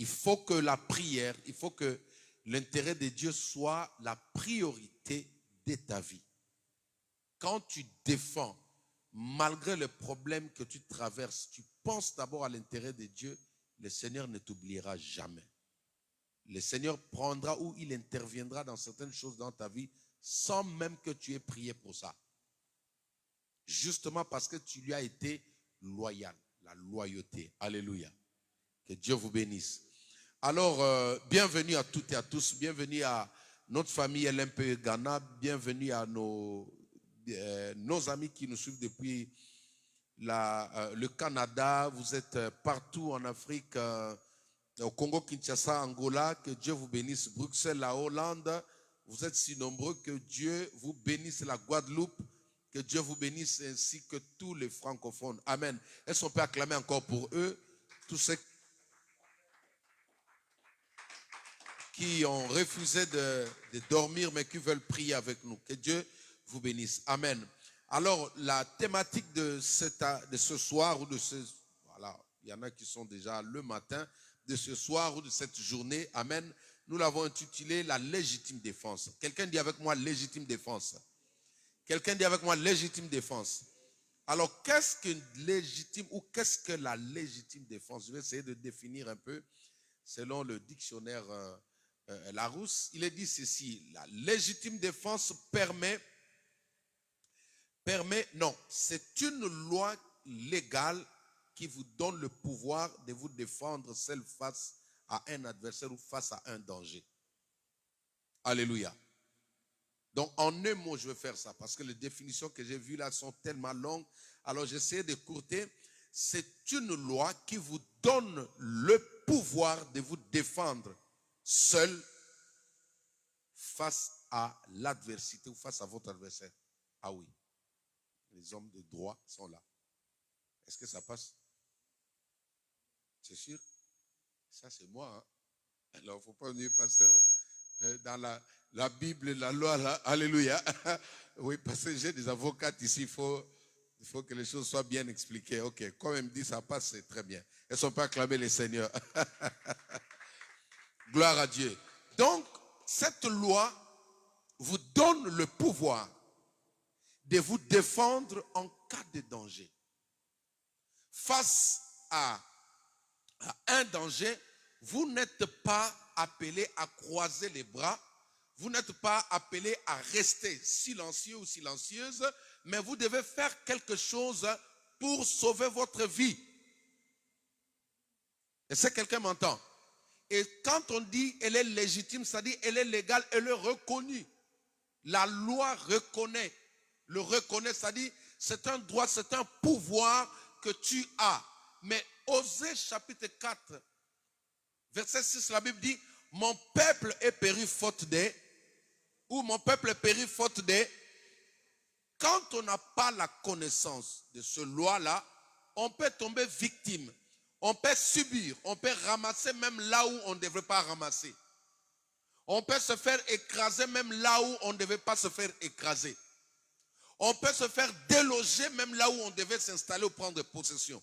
Il faut que la prière, il faut que l'intérêt de Dieu soit la priorité de ta vie. Quand tu défends, malgré les problèmes que tu traverses, tu penses d'abord à l'intérêt de Dieu, le Seigneur ne t'oubliera jamais. Le Seigneur prendra ou il interviendra dans certaines choses dans ta vie sans même que tu aies prié pour ça. Justement parce que tu lui as été loyal. La loyauté. Alléluia. Que Dieu vous bénisse. Alors, bienvenue à toutes et à tous. Bienvenue à notre famille LMP Ghana. Bienvenue à nos amis qui nous suivent depuis le Canada. Vous êtes partout en Afrique, au Congo, Kinshasa, Angola. Que Dieu vous bénisse. Bruxelles, la Hollande. Vous êtes si nombreux. Que Dieu vous bénisse. La Guadeloupe. Que Dieu vous bénisse ainsi que tous les francophones. Amen. Est-ce qu'on peut acclamer encore pour eux, tous ceux qui ont refusé de dormir mais qui veulent prier avec nous. Que Dieu vous bénisse. Amen. Alors, la thématique de ce soir ou de ce... Voilà, il y en a qui sont déjà le matin, de ce soir ou de cette journée. Amen. Nous l'avons intitulé la légitime défense. Quelqu'un dit avec moi légitime défense. Quelqu'un dit avec moi légitime défense. Alors, qu'est-ce que légitime ou qu'est-ce que la légitime défense? Je vais essayer de définir un peu selon le dictionnaire Larousse. Il est dit ceci: la légitime défense non, c'est une loi légale qui vous donne le pouvoir de vous défendre seul face à un adversaire ou face à un danger. Alléluia. Donc, en un mot, je vais faire ça parce que les définitions que j'ai vues là sont tellement longues. Alors, j'essaie de courter. C'est une loi qui vous donne le pouvoir de vous défendre seul face à l'adversité ou face à votre adversaire. Ah oui, les hommes de droit sont là. Est-ce que ça passe? C'est sûr? Ça, c'est moi. Hein? Alors, il ne faut pas venir, pasteur, dans la Bible, la loi, là. Alléluia. Oui, parce que j'ai des avocats ici, il faut que les choses soient bien expliquées. Ok, comme elle me dit, ça passe, c'est très bien. Elles ne sont pas acclamées les seigneurs. Gloire à Dieu. Donc, cette loi vous donne le pouvoir de vous défendre en cas de danger. Face à un danger, vous n'êtes pas appelé à croiser les bras, vous n'êtes pas appelé à rester silencieux ou silencieuse, mais vous devez faire quelque chose pour sauver votre vie. Est-ce que quelqu'un m'entend? Et quand on dit elle est légitime, ça dit elle est légale, elle est reconnue. La loi reconnaît. Le reconnaît, ça dit c'est un droit, c'est un pouvoir que tu as. Mais Osée chapitre 4, verset 6, la Bible dit mon peuple est péri faute de, ou mon peuple est péri faute de. Quand on n'a pas la connaissance de ce loi-là, on peut tomber victime. On peut subir, on peut ramasser même là où on ne devrait pas ramasser. On peut se faire écraser même là où on ne devait pas se faire écraser. On peut se faire déloger même là où on devait s'installer ou prendre possession.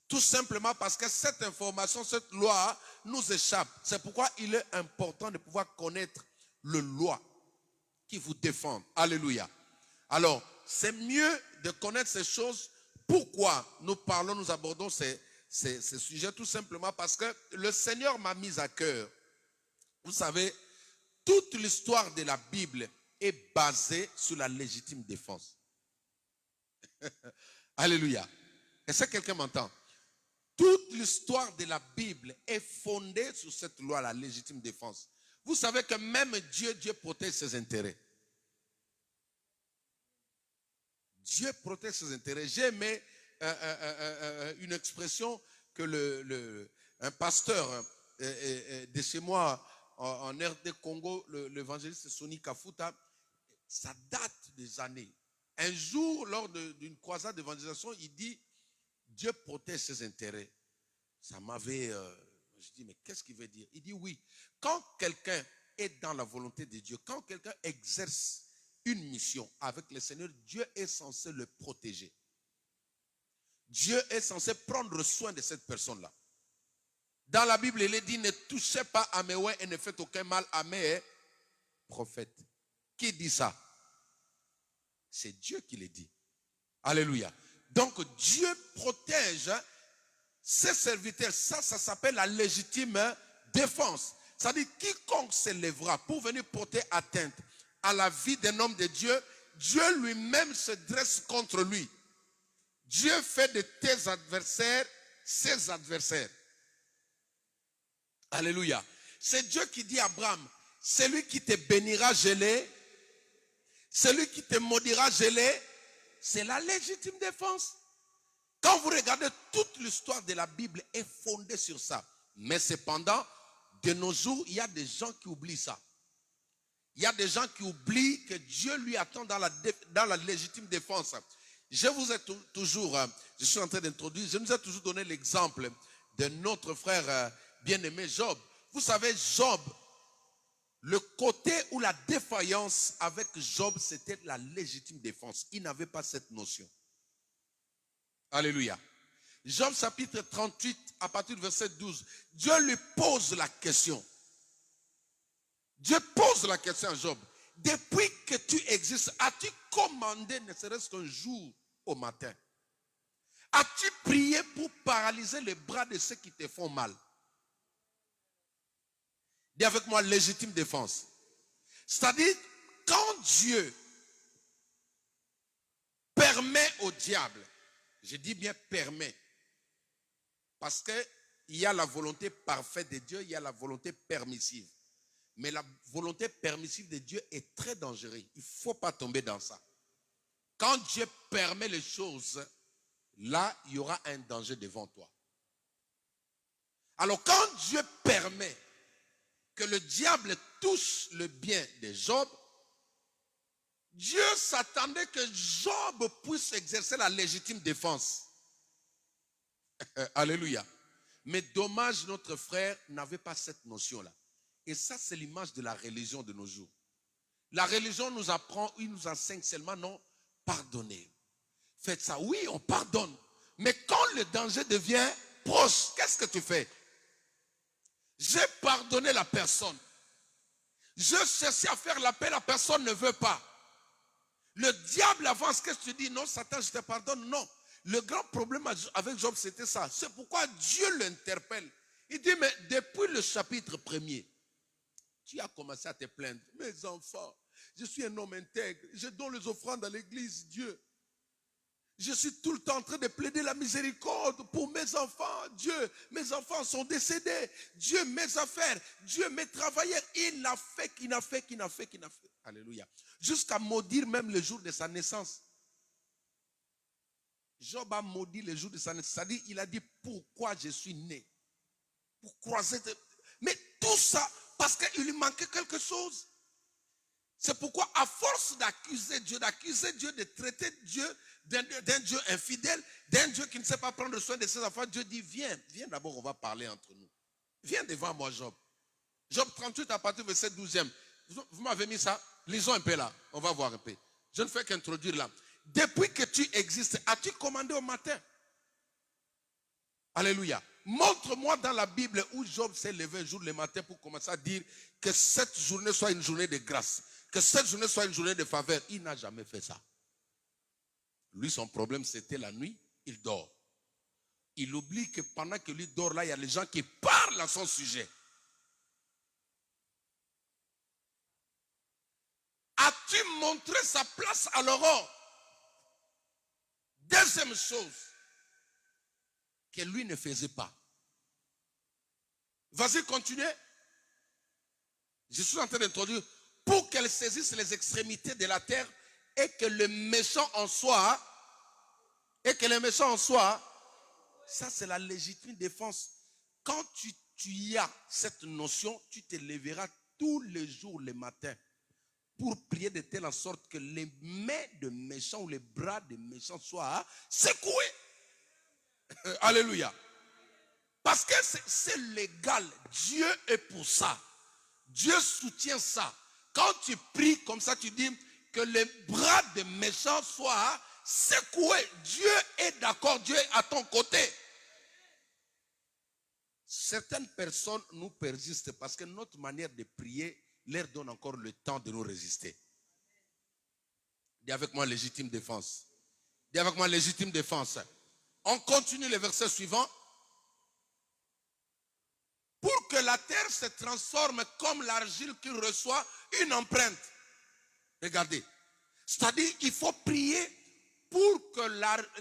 Tout simplement parce que cette information, cette loi nous échappe. C'est pourquoi il est important de pouvoir connaître le loi qui vous défend. Alléluia. Alors, c'est mieux de connaître ces choses. Pourquoi nous abordons ces sujets? Tout simplement parce que le Seigneur m'a mis à cœur. Vous savez, toute l'histoire de la Bible est basée sur la légitime défense. Alléluia. Est-ce que quelqu'un m'entend? Toute l'histoire de la Bible est fondée sur cette loi, la légitime défense. Vous savez que même Dieu protège ses intérêts. Dieu protège ses intérêts. J'ai aimé une expression que un pasteur de chez moi en RD Congo, l'évangéliste Sonny Kafuta, ça date des années. Un jour, lors d'une croisade d'évangélisation, il dit Dieu protège ses intérêts. Ça m'avait... je dis, mais qu'est-ce qu'il veut dire? Il dit oui. Quand quelqu'un est dans la volonté de Dieu, quand quelqu'un exerce une mission avec le Seigneur, Dieu est censé le protéger. Dieu est censé prendre soin de cette personne-là. Dans la Bible, il est dit, ne touchez pas à mes oins et ne faites aucun mal à mes prophètes. Qui dit ça? C'est Dieu qui le dit. Alléluia. Donc Dieu protège ses serviteurs. Ça s'appelle la légitime défense. C'est-à-dire quiconque se lèvera pour venir porter atteinte à la vie d'un homme de Dieu, Dieu lui-même se dresse contre lui. Dieu fait de tes adversaires ses adversaires. Alléluia. C'est Dieu qui dit à Abraham, celui qui te bénira, je l'ai. Celui qui te maudira, je l'ai. C'est la légitime défense. Quand vous regardez, toute l'histoire de la Bible est fondée sur ça. Mais cependant, de nos jours, il y a des gens qui oublient ça. Il y a des gens qui oublient que Dieu lui attend dans la légitime défense. Je vous ai toujours, je suis en train d'introduire, je nous ai toujours donné l'exemple de notre frère bien-aimé Job. Vous savez, Job, le côté où la défaillance avec Job, c'était la légitime défense. Il n'avait pas cette notion. Alléluia. Job chapitre 38, à partir du verset 12, Dieu lui pose la question. Dieu pose la question à Job. Depuis que tu existes, as-tu commandé ne serait-ce qu'un jour au matin? As-tu prié pour paralyser les bras de ceux qui te font mal? Dis avec moi, légitime défense. C'est-à-dire, quand Dieu permet au diable, je dis bien permet, parce qu'il y a la volonté parfaite de Dieu, il y a la volonté permissive. Mais la volonté permissive de Dieu est très dangereuse. Il ne faut pas tomber dans ça. Quand Dieu permet les choses, là, il y aura un danger devant toi. Alors, quand Dieu permet que le diable touche le bien de Job, Dieu s'attendait que Job puisse exercer la légitime défense. Alléluia. Mais dommage, notre frère n'avait pas cette notion-là. Et ça, c'est l'image de la religion de nos jours. La religion nous apprend, il nous enseigne seulement, non, pardonnez. Faites ça. Oui, on pardonne. Mais quand le danger devient proche, qu'est-ce que tu fais? J'ai pardonné la personne. Je cherchais à faire la paix, la personne ne veut pas. Le diable avance, qu'est-ce que tu dis? Non, Satan, je te pardonne. Non. Le grand problème avec Job, c'était ça. C'est pourquoi Dieu l'interpelle. Il dit, mais depuis le chapitre 1er, tu as commencé à te plaindre. Mes enfants, je suis un homme intègre. Je donne les offrandes à l'église, Dieu. Je suis tout le temps en train de plaider la miséricorde pour mes enfants. Dieu, mes enfants sont décédés. Dieu, mes affaires. Dieu, mes travailleurs. Il n'a fait, qu'il n'a fait, qu'il n'a fait, qu'il n'a fait. Alléluia. Jusqu'à maudire même le jour de sa naissance. Job a maudit le jour de sa naissance. C'est-à-dire, il a dit, pourquoi je suis né? Pour croiser. Mais tout ça, parce qu'il lui manquait quelque chose. C'est pourquoi, à force d'accuser Dieu, de traiter Dieu d'un Dieu infidèle, d'un Dieu qui ne sait pas prendre soin de ses enfants, Dieu dit, viens d'abord, on va parler entre nous. Viens devant moi, Job. Job 38 à partir du verset 12e. Vous m'avez mis ça? Lisons un peu là, on va voir un peu. Je ne fais qu'introduire là. Depuis que tu existes, as-tu commandé au matin? Alléluia. Montre-moi dans la Bible où Job s'est levé un jour le matin pour commencer à dire que cette journée soit une journée de grâce. Que cette journée soit une journée de faveur. Il n'a jamais fait ça. Lui, son problème, c'était la nuit. Il dort. Il oublie que pendant que lui dort là, il y a les gens qui parlent à son sujet. As-tu montré sa place à l'aurore? Deuxième chose que lui ne faisait pas. Vas-y, continue. Je suis en train d'introduire. Pour qu'elle saisisse les extrémités de la terre et que le méchant en soit, ça c'est la légitime défense. Quand tu y as cette notion, tu te lèveras tous les jours le matin pour prier de telle sorte que les mains de méchants ou les bras de méchants soient secoués. Alléluia. Parce que c'est légal. Dieu est pour ça. Dieu soutient ça. Quand tu pries comme ça, tu dis que les bras des méchants soient secoués. Dieu est d'accord. Dieu est à ton côté. Certaines personnes nous persistent parce que notre manière de prier leur donne encore le temps de nous résister. Dis avec moi légitime défense. Dis avec moi légitime défense. On continue le verset suivant. Pour que la terre se transforme comme l'argile qui reçoit une empreinte. Regardez. C'est-à-dire qu'il faut prier pour que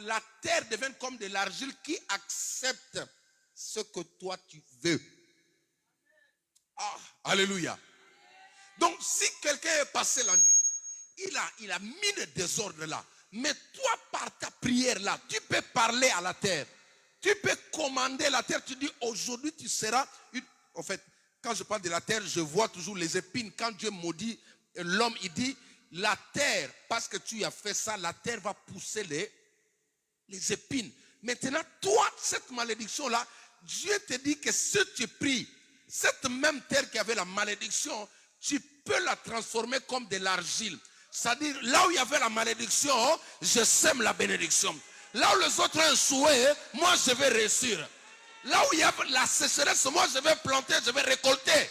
la terre devienne comme de l'argile qui accepte ce que toi tu veux. Ah, alléluia. Donc si quelqu'un est passé la nuit, il a mis le désordre là. Mais toi, par ta prière là, tu peux parler à la terre. Tu peux commander la terre. Tu dis, aujourd'hui tu seras... En fait, quand je parle de la terre, je vois toujours les épines. Quand Dieu maudit l'homme, il dit, la terre, parce que tu as fait ça, la terre va pousser les épines. Maintenant, toi, cette malédiction-là, Dieu te dit que si tu pries, cette même terre qui avait la malédiction, tu peux la transformer comme de l'argile. C'est-à-dire, là où il y avait la malédiction, je sème la bénédiction. Là où les autres ont échoué, moi je vais réussir. Là où il y a la sécheresse, moi je vais planter, je vais récolter.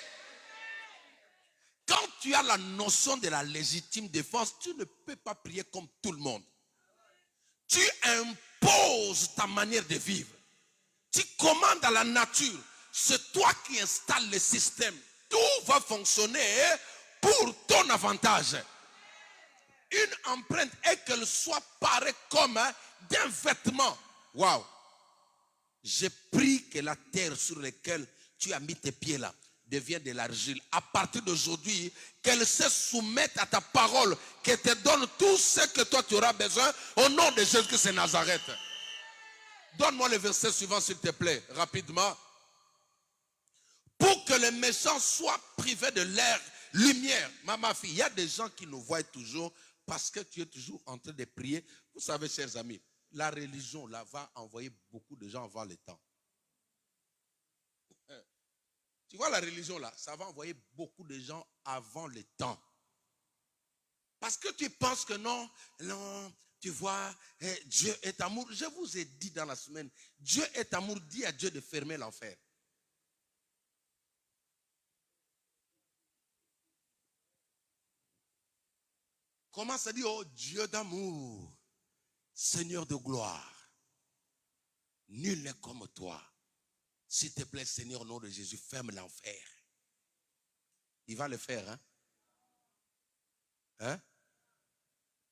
Quand tu as la notion de la légitime défense, tu ne peux pas prier comme tout le monde. Tu imposes ta manière de vivre. Tu commandes à la nature. C'est toi qui installes le système. Tout va fonctionner pour ton avantage. Une empreinte et qu'elle soit parée comme d'un vêtement. Waouh! Je prie que la terre sur laquelle tu as mis tes pieds là devienne de l'argile. À partir d'aujourd'hui, qu'elle se soumette à ta parole, qu'elle te donne tout ce que toi tu auras besoin au nom de Jésus-Christ de Nazareth. Donne-moi le verset suivant s'il te plaît, rapidement. Pour que les méchants soient privés de leur lumière. Ma fille, il y a des gens qui nous voient toujours parce que tu es toujours en train de prier. Vous savez, chers amis, la religion là va envoyer beaucoup de gens avant le temps. Tu vois, la religion là, ça va envoyer beaucoup de gens avant le temps. Parce que tu penses que non, tu vois, Dieu est amour. Je vous ai dit dans la semaine, Dieu est amour, dis à Dieu de fermer l'enfer. Commence à dire, oh Dieu d'amour, Seigneur de gloire, nul n'est comme toi. S'il te plaît, Seigneur, au nom de Jésus, ferme l'enfer. Il va le faire, hein? Hein?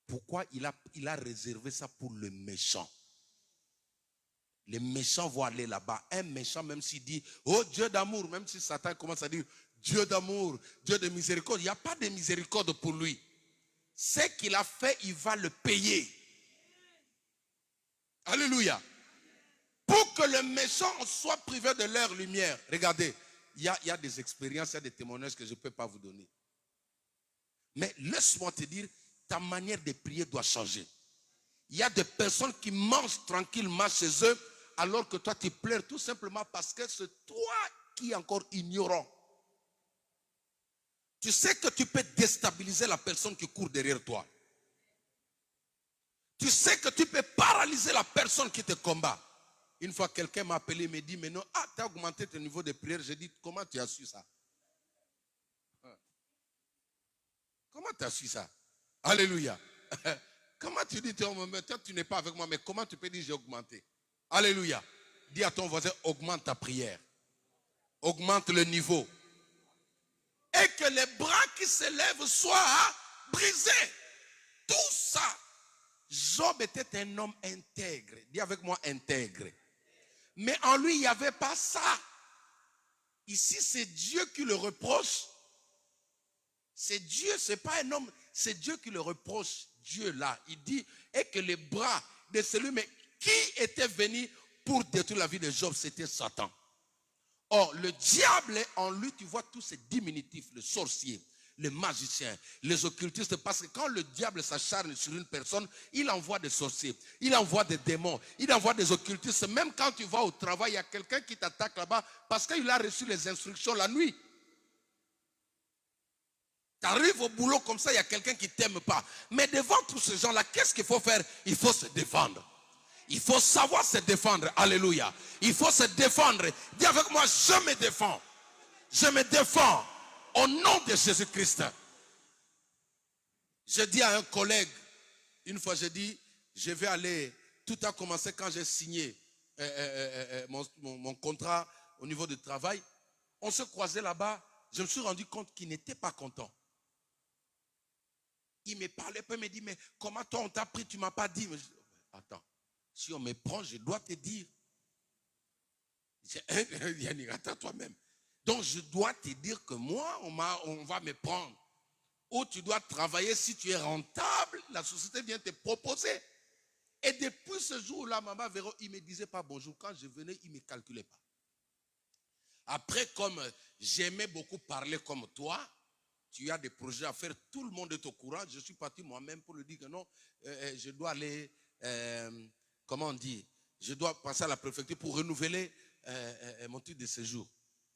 Pourquoi il a réservé ça pour le méchant? Les méchants vont aller là-bas. Un méchant, même s'il dit, oh Dieu d'amour, même si Satan commence à dire, Dieu d'amour, Dieu de miséricorde, il n'y a pas de miséricorde pour lui. Ce qu'il a fait, il va le payer. Alléluia. Pour que les méchants soient privés de leur lumière. Regardez, il y a des expériences, il y a des témoignages que je ne peux pas vous donner. Mais laisse-moi te dire, ta manière de prier doit changer. Il y a des personnes qui mangent tranquillement chez eux, alors que toi tu pleures tout simplement parce que c'est toi qui es encore ignorant. Tu sais que tu peux déstabiliser la personne qui court derrière toi. Tu sais que tu peux paralyser la personne qui te combat. Une fois, quelqu'un m'a appelé et me dit, mais non, tu as augmenté ton niveau de prière. J'ai dit, comment tu as su ça? Comment tu as su ça? Alléluia. Comment tu dis, toi tu n'es pas avec moi, mais comment tu peux dire j'ai augmenté? Alléluia. Dis à ton voisin, augmente ta prière. Augmente le niveau. Et que les bras qui s'élèvent soient brisés. Tout ça. Job était un homme intègre. Dis avec moi intègre. Mais en lui, il n'y avait pas ça. Ici, c'est Dieu qui le reproche. C'est Dieu, ce n'est pas un homme. C'est Dieu qui le reproche. Dieu là, il dit, et que les bras de celui, mais qui était venu pour détruire la vie de Job, c'était Satan. Or, le diable, en lui, tu vois tous ces diminutifs, le sorcier, le magicien, les occultistes, parce que quand le diable s'acharne sur une personne, il envoie des sorciers, il envoie des démons, il envoie des occultistes. Même quand tu vas au travail, il y a quelqu'un qui t'attaque là-bas parce qu'il a reçu les instructions la nuit. Tu arrives au boulot comme ça, il y a quelqu'un qui ne t'aime pas. Mais devant tous ces gens-là, qu'est-ce qu'il faut faire? Il faut se défendre. Il faut savoir se défendre. Alléluia. Il faut se défendre. Dis avec moi, je me défends. Je me défends au nom de Jésus-Christ. Je dis à un collègue, une fois j'ai dit, je vais aller, tout a commencé quand j'ai signé mon contrat au niveau du travail. On se croisait là-bas, je me suis rendu compte qu'il n'était pas content. Il me parlait, puis il me dit, mais comment toi on t'a pris, tu ne m'as pas dit. Mais attends, si on me prend, je dois te dire. Yannick, attends toi-même. Donc je dois te dire que moi, on va me prendre. Ou tu dois travailler si tu es rentable, la société vient te proposer. Et depuis ce jour-là, Maman Véro, il ne me disait pas bonjour. Quand je venais, il ne me calculait pas. Après, comme j'aimais beaucoup parler comme toi, tu as des projets à faire, tout le monde est au courant. Je suis parti moi-même pour lui dire que non, je dois aller, comment on dit, je dois passer à la préfecture pour renouveler mon titre de séjour.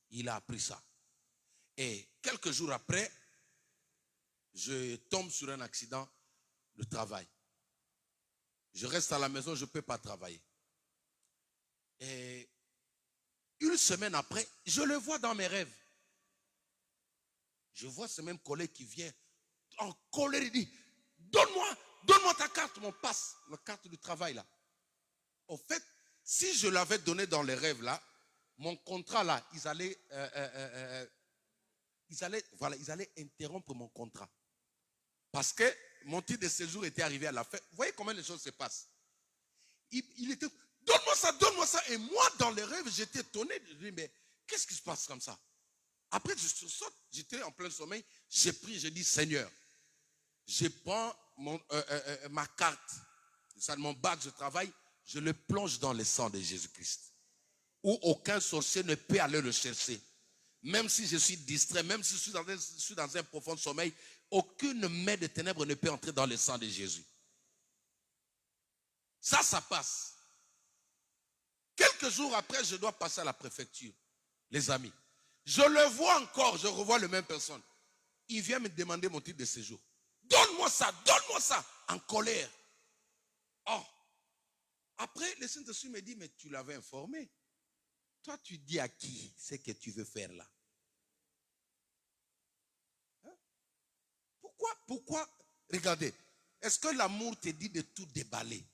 Il a appris ça. Et quelques jours après, je tombe sur un accident de travail. Je reste à la maison, je ne peux pas travailler. Et une semaine après, je le vois dans mes rêves. Je vois ce même collègue qui vient en colère, il dit, donne-moi ta carte, mon passe, la carte du travail là. Au fait, si je l'avais donné dans les rêves là, mon contrat là, ils allaient interrompre mon contrat. Parce que mon titre de séjour était arrivé à la fin. Vous voyez comment les choses se passent. Il était, donne-moi ça. Et moi, dans les rêves, j'étais étonné. Je dis, mais qu'est-ce qui se passe comme ça? Après, je saute, j'étais en plein sommeil. J'ai pris, j'ai dit, Seigneur, je prends ma carte, mon badge de travail, je le plonge dans le sang de Jésus-Christ. Où aucun sorcier ne peut aller le chercher. Même si je suis distrait, même si je suis dans un profond sommeil, aucune main de ténèbres ne peut entrer dans le sang de Jésus. Ça passe. Quelques jours après, je dois passer à la préfecture. Les amis, je le vois encore, je revois la même personne. Il vient me demander mon titre de séjour. Donne-moi ça, en colère. Oh. Après, le Saint-Esprit me dit, mais tu l'avais informé. Toi, tu dis à qui ce que tu veux faire là? Hein? Pourquoi? Regardez, est-ce que l'amour te dit de tout déballer?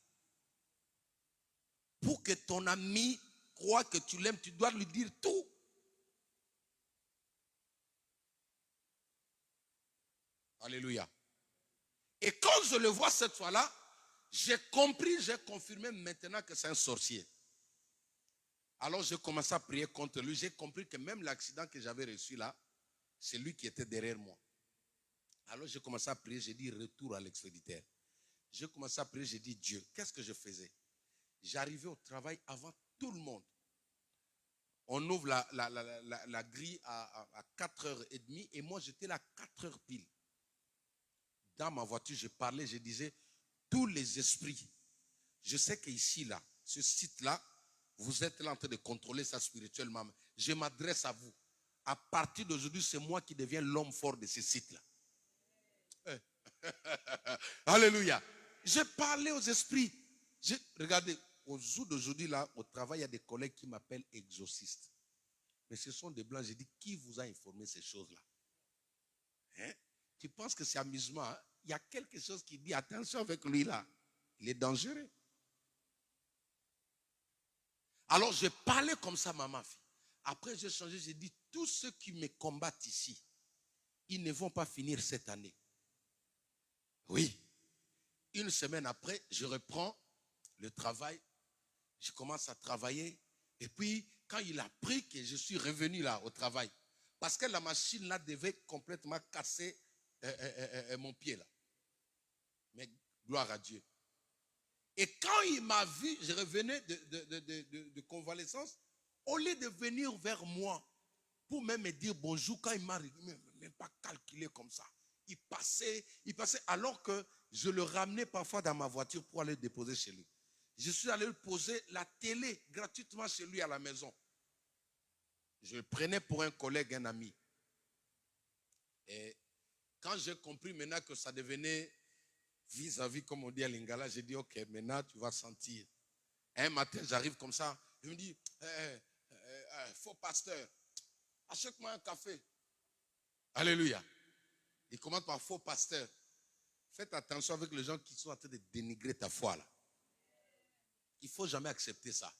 Pour que ton ami croit que tu l'aimes, tu dois lui dire tout. Alléluia. Et quand je le vois cette fois-là, j'ai compris, j'ai confirmé maintenant que c'est un sorcier. Alors j'ai commencé à prier contre lui. J'ai compris que même l'accident que j'avais reçu là, c'est lui qui était derrière moi. Alors j'ai commencé à prier, j'ai dit retour à l'expéditeur. J'ai commencé à prier, j'ai dit Dieu, qu'est-ce que je faisais? J'arrivais au travail avant tout le monde. On ouvre la grille à 4h30 et moi j'étais là à 4h pile. Dans ma voiture, je parlais, je disais, tous les esprits, je sais qu'ici, là, ce site-là, vous êtes là en train de contrôler ça spirituellement. Je m'adresse à vous. À partir d'aujourd'hui, c'est moi qui deviens l'homme fort de ce site-là. Alléluia. J'ai parlé aux esprits. Regardez, au jour d'aujourd'hui, là, au travail, il y a des collègues qui m'appellent exorcistes. Mais ce sont des blancs. J'ai dit, qui vous a informé ces choses-là? Hein? Tu penses que c'est amusement? Hein? Il y a quelque chose qui dit, attention avec lui là. Il est dangereux. Alors, je parlais comme ça, ma fille. Après, j'ai changé, j'ai dit, tous ceux qui me combattent ici, ils ne vont pas finir cette année. Oui. Une semaine après, je reprends le travail. Je commence à travailler. Et puis, quand il a appris que je suis revenu là au travail, parce que la machine là devait complètement casser mon pied là. Mais gloire à Dieu. Et quand il m'a vu, je revenais de convalescence, au lieu de venir vers moi pour même me dire bonjour, quand il m'a même pas calculé comme ça. Il passait, alors que je le ramenais parfois dans ma voiture pour aller le déposer chez lui. Je suis allé poser la télé gratuitement chez lui à la maison. Je le prenais pour un collègue, un ami. Et quand j'ai compris maintenant que ça devenait vis-à-vis, comme on dit à Lingala, j'ai dit, ok, maintenant tu vas sentir. Un matin, j'arrive comme ça. Il me dit, faux pasteur, achète-moi un café. Alléluia. Il commence par faux pasteur. Faites attention avec les gens qui sont en train de dénigrer ta foi là. Il ne faut jamais accepter ça.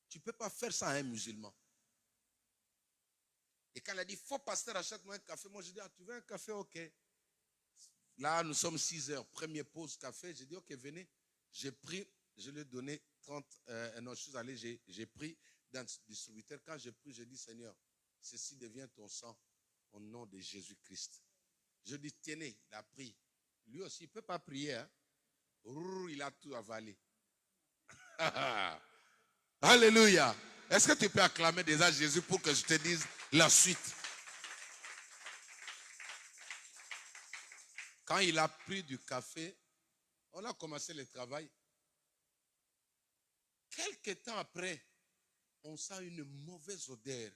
Tu ne peux pas faire ça à un musulman. Et quand il a dit, faux pasteur, achète-moi un café. Moi, je dis, tu veux un café? Ok. Là, nous sommes 6 heures. Première pause café. J'ai dit, ok, venez. J'ai pris, je lui ai donné 30. Non, je suis allé, j'ai pris dans le distributeur. Quand j'ai pris, j'ai dit, Seigneur, ceci devient ton sang au nom de Jésus-Christ. Je dis, tenez, il a pris. Lui aussi, il ne peut pas prier. Hein? Il a tout avalé. Alléluia. Est-ce que tu peux acclamer déjà Jésus pour que je te dise la suite? Quand il a pris du café, on a commencé le travail. Quelque temps après, on sent une mauvaise odeur.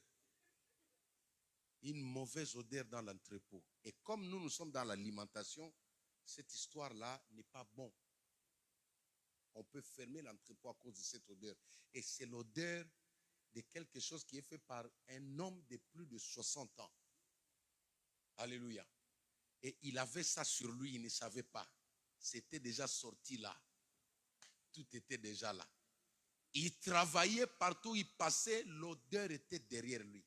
Une mauvaise odeur dans l'entrepôt. Et comme nous sommes dans l'alimentation, cette histoire-là n'est pas bonne. On peut fermer l'entrepôt à cause de cette odeur. Et c'est l'odeur de quelque chose qui est fait par un homme de plus de 60 ans. Alléluia. Et il avait ça sur lui, il ne savait pas. C'était déjà sorti là. Tout était déjà là. Il travaillait partout, il passait, l'odeur était derrière lui.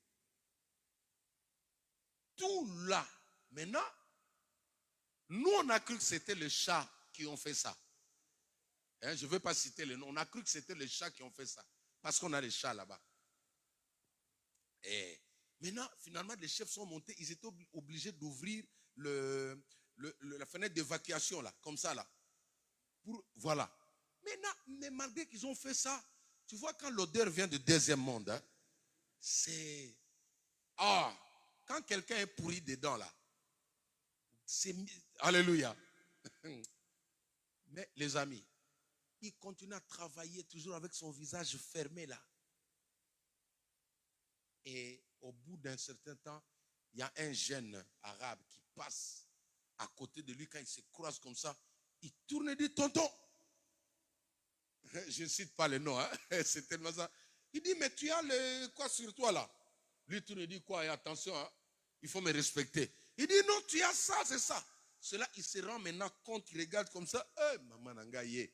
Tout là. Maintenant, nous on a cru que c'était les chats qui ont fait ça. Je ne veux pas citer le nom. On a cru que c'était les chats qui ont fait ça. Parce qu'on a les chats là-bas. Et maintenant, finalement, les chefs sont montés. Ils étaient obligés d'ouvrir la fenêtre d'évacuation là. Comme ça là. Voilà. Maintenant, mais malgré qu'ils ont fait ça, tu vois quand l'odeur vient du deuxième monde, hein, c'est... quand quelqu'un est pourri dedans là, c'est... Alléluia. Mais les amis, il continue à travailler toujours avec son visage fermé là. Et au bout d'un certain temps, il y a un jeune arabe qui passe à côté de lui quand il se croise comme ça. Il tourne et dit, tonton. Je ne cite pas le nom, hein? C'est tellement ça. Il dit, mais tu as le quoi sur toi là? Lui tourne et dit quoi? Et attention, hein? Il faut me respecter. Il dit, non, tu as ça, c'est ça. Cela, il se rend maintenant compte, il regarde comme ça. Maman Nangaye.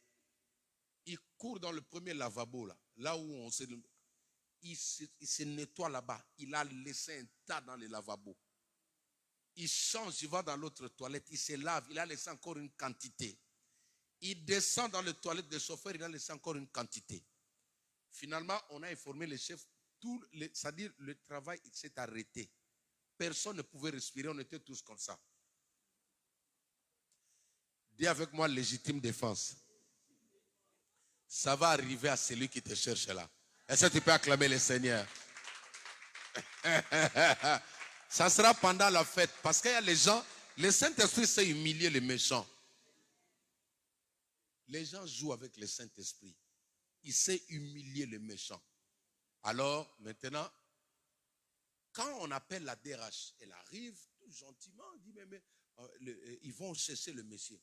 Il court dans le premier lavabo là où on se... Il se nettoie là-bas. Il a laissé un tas dans le lavabo. Il change, il va dans l'autre toilette, il se lave, il a laissé encore une quantité. Il descend dans les toilettes des chauffeurs, il a laissé encore une quantité. Finalement, on a informé les chefs, c'est-à-dire le travail s'est arrêté. Personne ne pouvait respirer, on était tous comme ça. Dis avec moi, légitime défense. Ça va arriver à celui qui te cherche là. Est-ce que tu peux acclamer le Seigneur? Ça sera pendant la fête. Parce qu'il y a les gens, le Saint-Esprit sait humilier les méchants. Les gens jouent avec le Saint-Esprit. Il sait humilier les méchants. Alors, maintenant, quand on appelle la DRH, elle arrive tout gentiment, on dit, mais ils vont chercher le monsieur.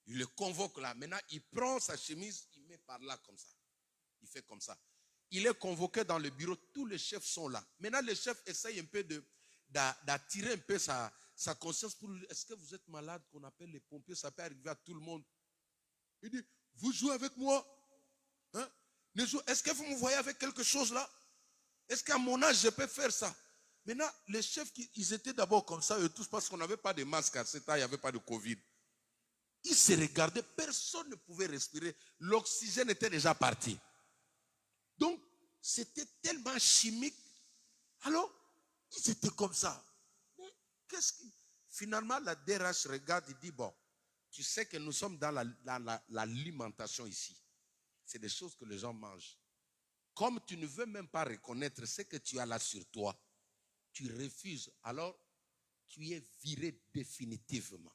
Il le convoque là. Maintenant, il prend sa chemise, il met par là comme ça. Il fait comme ça. Il est convoqué dans le bureau, tous les chefs sont là. Maintenant, le chef essaye un peu d'attirer un peu sa conscience pour lui. Est-ce que vous êtes malade qu'on appelle les pompiers? Ça peut arriver à tout le monde. Il dit, vous jouez avec moi? Hein? Est-ce que vous me voyez avec quelque chose là? Est-ce qu'à mon âge, je peux faire ça? Maintenant, les chefs, ils étaient d'abord comme ça, eux tous, parce qu'on n'avait pas de masque à ce temps, il n'y avait pas de Covid. Ils se regardaient, personne ne pouvait respirer. L'oxygène était déjà parti. Donc, c'était tellement chimique. Alors, ils étaient comme ça. Mais finalement, la DRH regarde et dit, bon, tu sais que nous sommes dans l'alimentation ici. C'est des choses que les gens mangent. Comme tu ne veux même pas reconnaître ce que tu as là sur toi, tu refuses. Alors, tu es viré définitivement.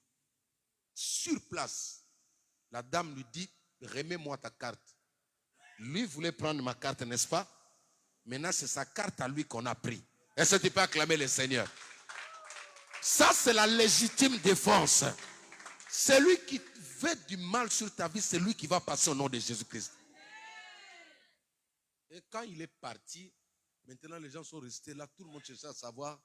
Sur place, la dame lui dit, remets-moi ta carte. Lui voulait prendre ma carte, n'est-ce pas? Maintenant, c'est sa carte à lui qu'on a pris. Est-ce que tu peux acclamer le Seigneur? Ça, c'est la légitime défense. Celui qui veut du mal sur ta vie, c'est lui qui va passer au nom de Jésus-Christ. Et quand il est parti, maintenant les gens sont restés là, tout le monde cherchait à savoir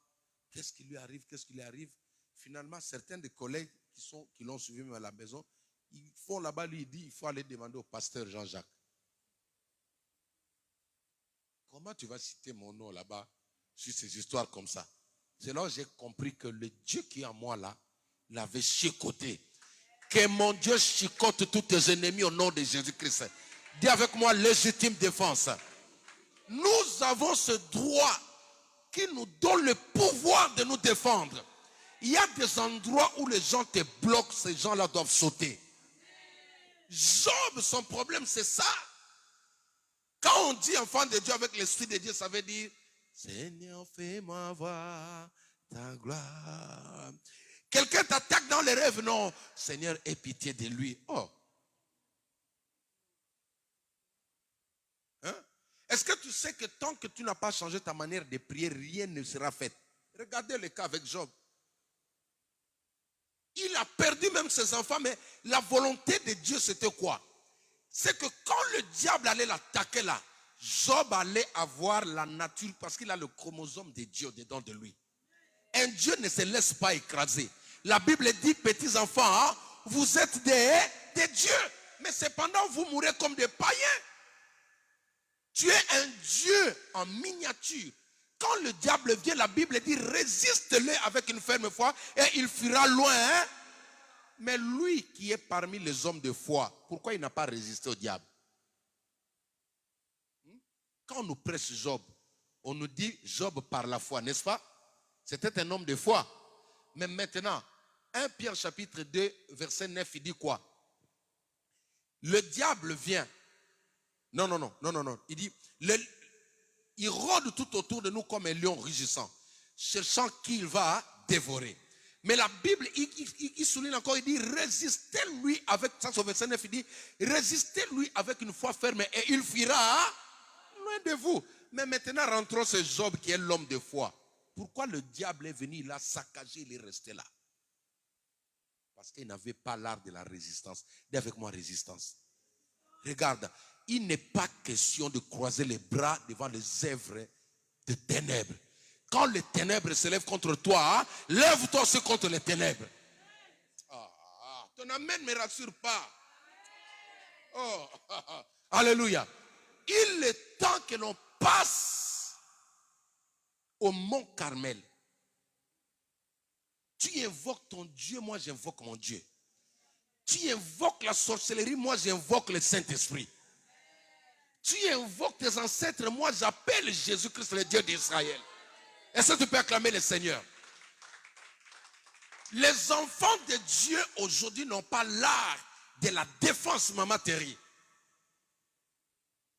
qu'est-ce qui lui arrive, qu'est-ce qui lui arrive. Finalement, certains des collègues qui l'ont suivi même à la maison, ils font là-bas, lui, il dit, il faut aller demander au pasteur Jean-Jacques. Comment tu vas citer mon nom là-bas sur ces histoires comme ça? C'est là que j'ai compris que le Dieu qui est en moi là, l'avait chicoté. Que mon Dieu chicote tous tes ennemis au nom de Jésus-Christ. Dis avec moi, légitime défense. Nous avons ce droit qui nous donne le pouvoir de nous défendre. Il y a des endroits où les gens te bloquent, ces gens-là doivent sauter. Job, son problème, c'est ça. Quand on dit enfant de Dieu avec l'Esprit de Dieu, ça veut dire Seigneur, fais-moi voir ta gloire. Quelqu'un t'attaque dans les rêves, non. Seigneur, aie pitié de lui. Oh. Hein? Est-ce que tu sais que tant que tu n'as pas changé ta manière de prier, rien ne sera fait? Regardez le cas avec Job. Il a perdu même ses enfants, mais la volonté de Dieu, c'était quoi? C'est que quand le diable allait l'attaquer là, Job allait avoir la nature, parce qu'il a le chromosome de Dieu dedans de lui. Un Dieu ne se laisse pas écraser. La Bible dit, petits enfants, hein, vous êtes des dieux, mais cependant vous mourrez comme des païens. Tu es un Dieu en miniature. Quand le diable vient, la Bible dit, résiste-le avec une ferme foi et il fuira loin. Hein? Mais lui qui est parmi les hommes de foi, pourquoi il n'a pas résisté au diable? Quand on nous prêche Job, on nous dit Job par la foi, n'est-ce pas? C'était un homme de foi. Mais maintenant, 1 Pierre chapitre 2, verset 9, il dit quoi? Le diable vient. Non. Il dit, il rôde tout autour de nous comme un lion rugissant, cherchant qui il va dévorer. Mais la Bible, il souligne encore, il dit, résistez-lui avec, ça c'est au verset 9, il dit, résistez-lui avec une foi ferme et il fuira loin de vous. Mais maintenant, rentrons sur Job qui est l'homme de foi. Pourquoi le diable est venu, il a saccagé, il est resté là? Parce qu'il n'avait pas l'art de la résistance. Dis avec moi, résistance. Regarde, il n'est pas question de croiser les bras devant les œuvres de ténèbres. Quand les ténèbres se lèvent contre toi, lève-toi aussi contre les ténèbres. Ton amen ne me rassure pas. Oh, alléluia. Il est temps que l'on passe au mont Carmel. Tu invoques ton Dieu, moi j'invoque mon Dieu. Tu invoques la sorcellerie, moi j'invoque le Saint-Esprit. Tu invoques tes ancêtres, moi j'appelle Jésus-Christ, le Dieu d'Israël. Est-ce que tu peux acclamer le Seigneur? Les enfants de Dieu aujourd'hui n'ont pas l'art de la défense, Maman Thierry.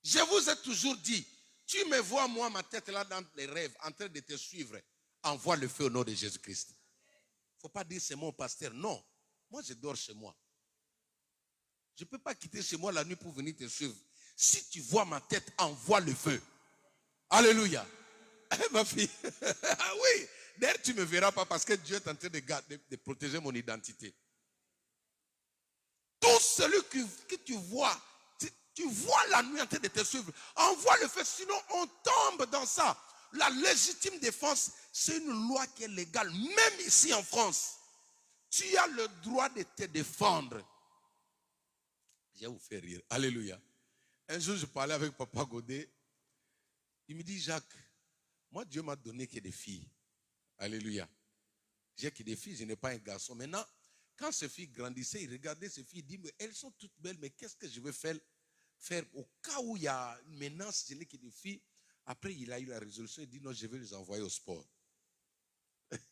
Je vous ai toujours dit, tu me vois moi, ma tête là dans les rêves, en train de te suivre. Envoie le feu au nom de Jésus-Christ. Il ne faut pas dire c'est mon pasteur. Non, moi je dors chez moi. Je ne peux pas quitter chez moi la nuit pour venir te suivre. Si tu vois ma tête, envoie le feu. Alléluia. Ma fille. Oui. D'ailleurs, tu ne me verras pas parce que Dieu est en train de protéger mon identité. Tout celui que tu vois, tu vois la nuit en train de te suivre, envoie le feu, sinon on tombe dans ça. La légitime défense, c'est une loi qui est légale, même ici en France. Tu as le droit de te défendre. Je vais vous faire rire. Alléluia. Un jour, je parlais avec Papa Godet. Il me dit, Jacques, moi, Dieu m'a donné que des filles. Alléluia. J'ai que des filles, je n'ai pas un garçon. Maintenant, quand ces filles grandissaient, il regardait ces filles, il dit, mais elles sont toutes belles, mais qu'est-ce que je vais faire au cas où il y a une menace, je n'ai que des filles. Après, il a eu la résolution, il dit, non, je vais les envoyer au sport.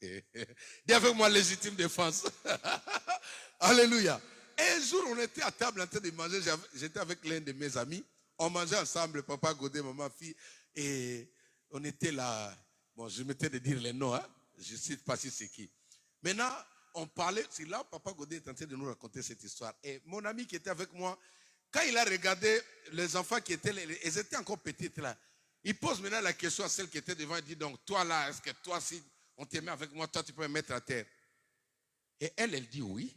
Dis avec moi, légitime défense. Alléluia. Un jour, on était à table en train de manger, j'étais avec l'un de mes amis, on mangeait ensemble, papa Godet, maman, fille, et on était là, bon, je m'étais de dire les noms, hein? Je ne sais pas si c'est qui. Maintenant, on parlait, c'est là, papa Godet est en train de nous raconter cette histoire. Et mon ami qui était avec moi, quand il a regardé les enfants qui étaient là, ils étaient encore petites là, il pose maintenant la question à celle qui était devant, il dit, donc toi là, est-ce que toi, si on te met avec moi, toi tu peux me mettre à terre? Et elle dit oui.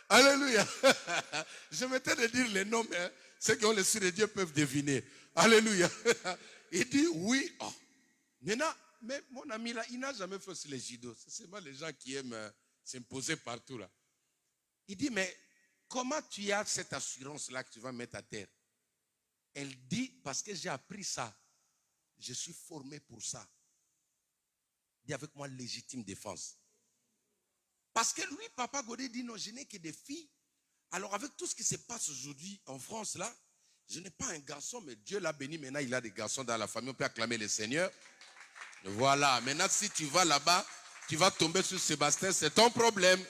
Alléluia. Je m'étais de dire les noms, mais Ceux qui ont l'esprit de Dieu peuvent deviner. Alléluia. Il dit oui. Oh. Maintenant, mais mon ami là, il n'a jamais fait aussi les judo. C'est seulement les gens qui aiment s'imposer partout là. Il dit, mais comment tu as cette assurance-là que tu vas mettre à terre? Elle dit, parce que j'ai appris ça. Je suis formé pour ça. Dis avec moi, légitime défense. Parce que lui, Papa Godé dit, non, je n'ai que des filles. Alors avec tout ce qui se passe aujourd'hui en France là, je n'ai pas un garçon, mais Dieu l'a béni. Maintenant, il a des garçons dans la famille. On peut acclamer le Seigneur. Voilà. Maintenant, si tu vas là-bas, tu vas tomber sur Sébastien, c'est ton problème.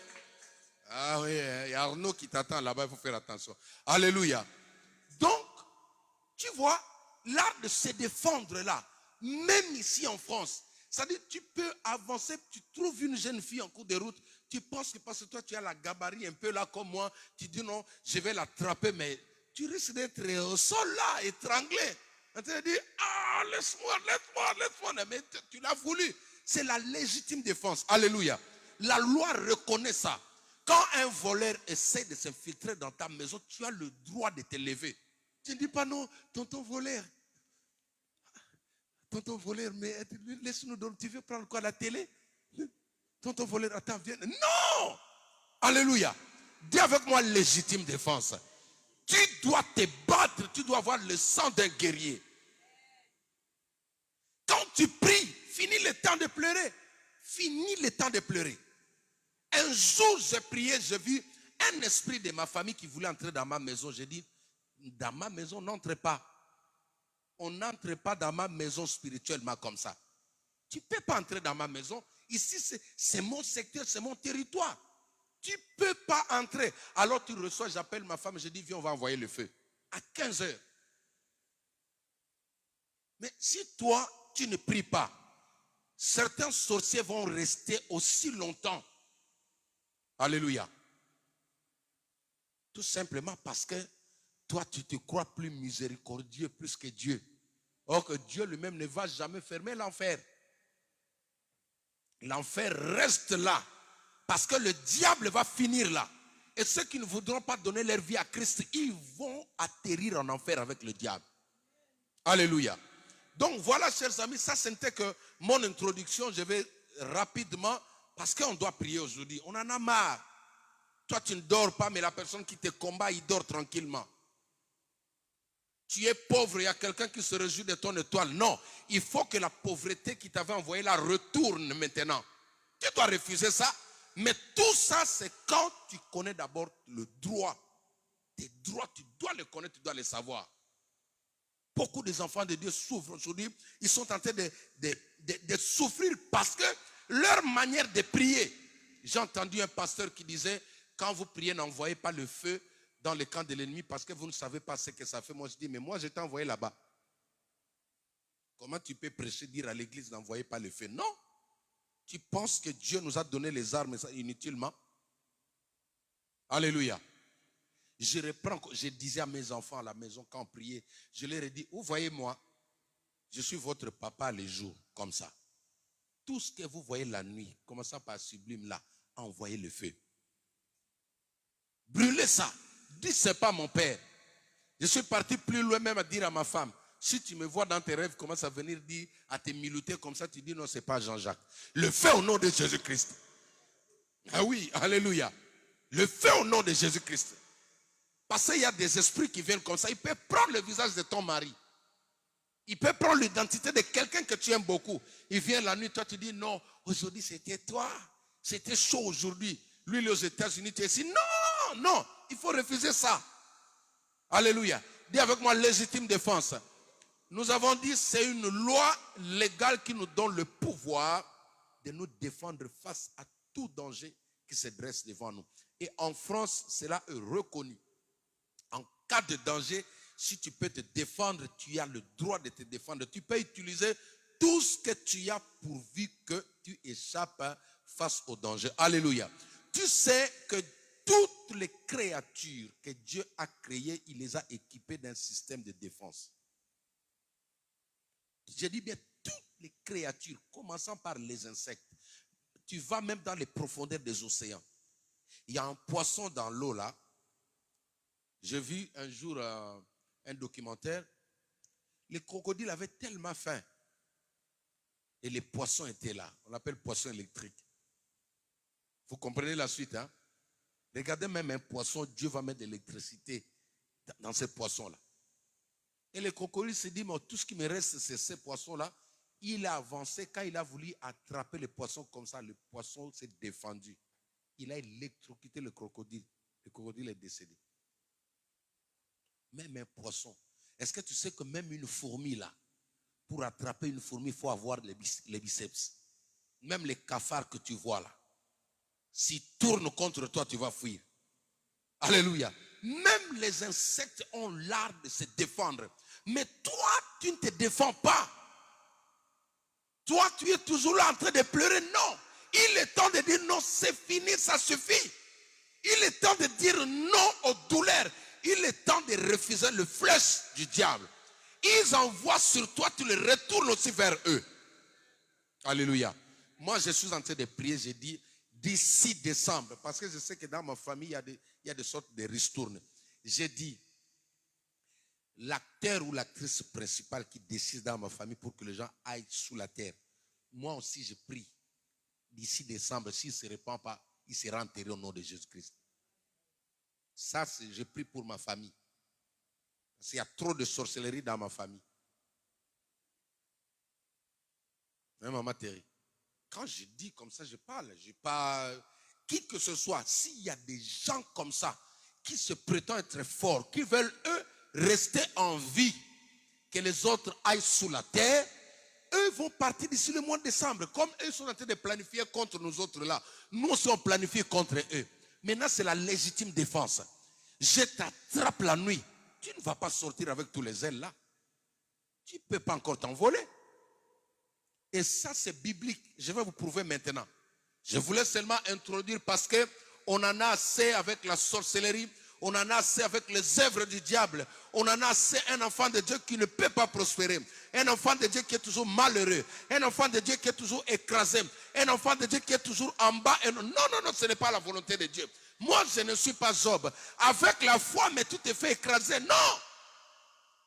Ah oui, il y a Arnaud qui t'attend là-bas, il faut faire attention. Alléluia. Donc, tu vois, l'art de se défendre là, même ici en France, c'est-à-dire tu peux avancer, tu trouves une jeune fille en cours de route, tu penses que parce que toi tu as la gabarit un peu là comme moi, tu dis non, je vais l'attraper, mais tu risques d'être au sol là, étranglé. Tu te dis, ah, laisse-moi, mais tu l'as voulu. C'est la légitime défense. Alléluia. La loi reconnaît ça. Quand un voleur essaie de s'infiltrer dans ta maison, tu as le droit de te lever. Tu ne dis pas non, tonton voleur, mais laisse-nous donc, tu veux prendre quoi, la télé? Tonton voleur, attends, viens. Non! Alléluia. Dis avec moi légitime défense. Tu dois te battre, tu dois avoir le sang d'un guerrier. Quand tu pries, finis le temps de pleurer. Finis le temps de pleurer. Un jour, j'ai prié, j'ai vu un esprit de ma famille qui voulait entrer dans ma maison. J'ai dit, dans ma maison, n'entre pas. On n'entre pas dans ma maison spirituellement comme ça. Tu ne peux pas entrer dans ma maison. Ici, c'est mon secteur, c'est mon territoire. Tu ne peux pas entrer. Alors tu reçois, j'appelle ma femme, je dis, viens, on va envoyer le feu. À 15 heures. Mais si toi, tu ne pries pas, certains sorciers vont rester aussi longtemps. Alléluia. Tout simplement parce que toi, tu te crois plus miséricordieux, plus que Dieu. Or que Dieu lui-même ne va jamais fermer l'enfer. L'enfer reste là. Parce que le diable va finir là. Et ceux qui ne voudront pas donner leur vie à Christ, ils vont atterrir en enfer avec le diable. Alléluia. Donc voilà, chers amis, ça c'était que mon introduction. Je vais rapidement, parce qu'on doit prier aujourd'hui. On en a marre. Toi, tu ne dors pas, mais la personne qui te combat, il dort tranquillement. Tu es pauvre, il y a quelqu'un qui se réjouit de ton étoile. Non, il faut que la pauvreté qui t'avait envoyé là retourne maintenant. Tu dois refuser ça. Mais tout ça, c'est quand tu connais d'abord le droit. Tes droits, tu dois les connaître, tu dois les savoir. Beaucoup des enfants de Dieu souffrent aujourd'hui. Ils sont en train de souffrir parce que leur manière de prier. J'ai entendu un pasteur qui disait, quand vous priez, n'envoyez pas le feu dans le camp de l'ennemi parce que vous ne savez pas ce que ça fait. Moi, je dis, mais moi, je t'ai envoyé là-bas. Comment tu peux prêcher, dire à l'église, n'envoyez pas le feu? Non. Tu penses que Dieu nous a donné les armes inutilement? Alléluia. Je reprends, je disais à mes enfants à la maison quand on priait, je leur ai dit, vous voyez moi, je suis votre papa les jours, comme ça. Tout ce que vous voyez la nuit, commençant par sublime là, envoyez le feu. Brûlez ça. Dites, c'est pas mon père. Je suis parti plus loin même à dire à ma femme, si tu me vois dans tes rêves, commence à venir dire, à te milouter comme ça, tu dis non, c'est pas Jean-Jacques. Le feu au nom de Jésus-Christ. Ah oui, alléluia. Le feu au nom de Jésus-Christ. Parce qu'il y a des esprits qui viennent comme ça. Il peut prendre le visage de ton mari. Il peut prendre l'identité de quelqu'un que tu aimes beaucoup. Il vient la nuit, toi tu dis non, aujourd'hui c'était toi. C'était chaud aujourd'hui. Lui, il est aux États-Unis, tu es ici. Non, non, il faut refuser ça. Alléluia. Dis avec moi, légitime défense. Nous avons dit, c'est une loi légale qui nous donne le pouvoir de nous défendre face à tout danger qui se dresse devant nous. Et en France, cela est reconnu. En cas de danger, si tu peux te défendre, tu as le droit de te défendre. Tu peux utiliser tout ce que tu as pourvu que tu échappes face au danger. Alléluia. Tu sais que toutes les créatures que Dieu a créées, il les a équipées d'un système de défense. Je dis bien toutes les créatures, commençant par les insectes. Tu vas même dans les profondeurs des océans. Il y a un poisson dans l'eau là. J'ai vu un jour un documentaire. Les crocodiles avaient tellement faim. Et les poissons étaient là. On l'appelle poisson électrique. Vous comprenez la suite, hein? Regardez même un poisson, Dieu va mettre de l'électricité dans ces poissons-là. Et le crocodile se dit, mais tout ce qui me reste, c'est ces poissons-là. Il a avancé, quand il a voulu attraper les poissons comme ça, le poisson s'est défendu. Il a électrocuté le crocodile. Le crocodile est décédé. Même un poisson. Est-ce que tu sais que même une fourmi là, pour attraper une fourmi, il faut avoir les biceps. Même les cafards que tu vois là, s'ils tournent contre toi, tu vas fuir. Alléluia. Même les insectes ont l'art de se défendre. Mais toi, tu ne te défends pas. Toi, tu es toujours là en train de pleurer. Non. Il est temps de dire non, c'est fini, ça suffit. Il est temps de dire non aux douleurs. Il est temps de refuser le flèche du diable. Ils envoient sur toi, tu les retournes aussi vers eux. Alléluia. Moi, je suis en train de prier, j'ai dit d'ici décembre, parce que je sais que dans ma famille, il y a des sortes de ristournes. J'ai dit, l'acteur ou l'actrice principale qui décide dans ma famille pour que les gens aillent sous la terre. Moi aussi, je prie. D'ici décembre, s'il ne se répand pas, il sera enterré au nom de Jésus-Christ. Ça, je prie pour ma famille. Parce qu'il y a trop de sorcellerie dans ma famille. Hein, maman Thierry? Quand je dis comme ça, je parle. Je parle. Qui que ce soit, s'il y a des gens comme ça, qui se prétendent être forts, qui veulent, eux, rester en vie, que les autres aillent sous la terre, eux vont partir d'ici le mois de décembre. Comme eux sont en train de planifier contre nous autres là, nous aussi on planifie contre eux. Maintenant, c'est la légitime défense. Je t'attrape la nuit. Tu ne vas pas sortir avec tous les ailes là. Tu ne peux pas encore t'envoler. Et ça, c'est biblique. Je vais vous prouver maintenant. Je voulais seulement introduire parce qu'on en a assez avec la sorcellerie. On en a assez avec les œuvres du diable. On en a assez un enfant de Dieu qui ne peut pas prospérer. Un enfant de Dieu qui est toujours malheureux. Un enfant de Dieu qui est toujours écrasé. Un enfant de Dieu qui est toujours en bas. Non, non, non, ce n'est pas la volonté de Dieu. Moi, je ne suis pas Job. Avec la foi, mais tu te fais écraser. Non.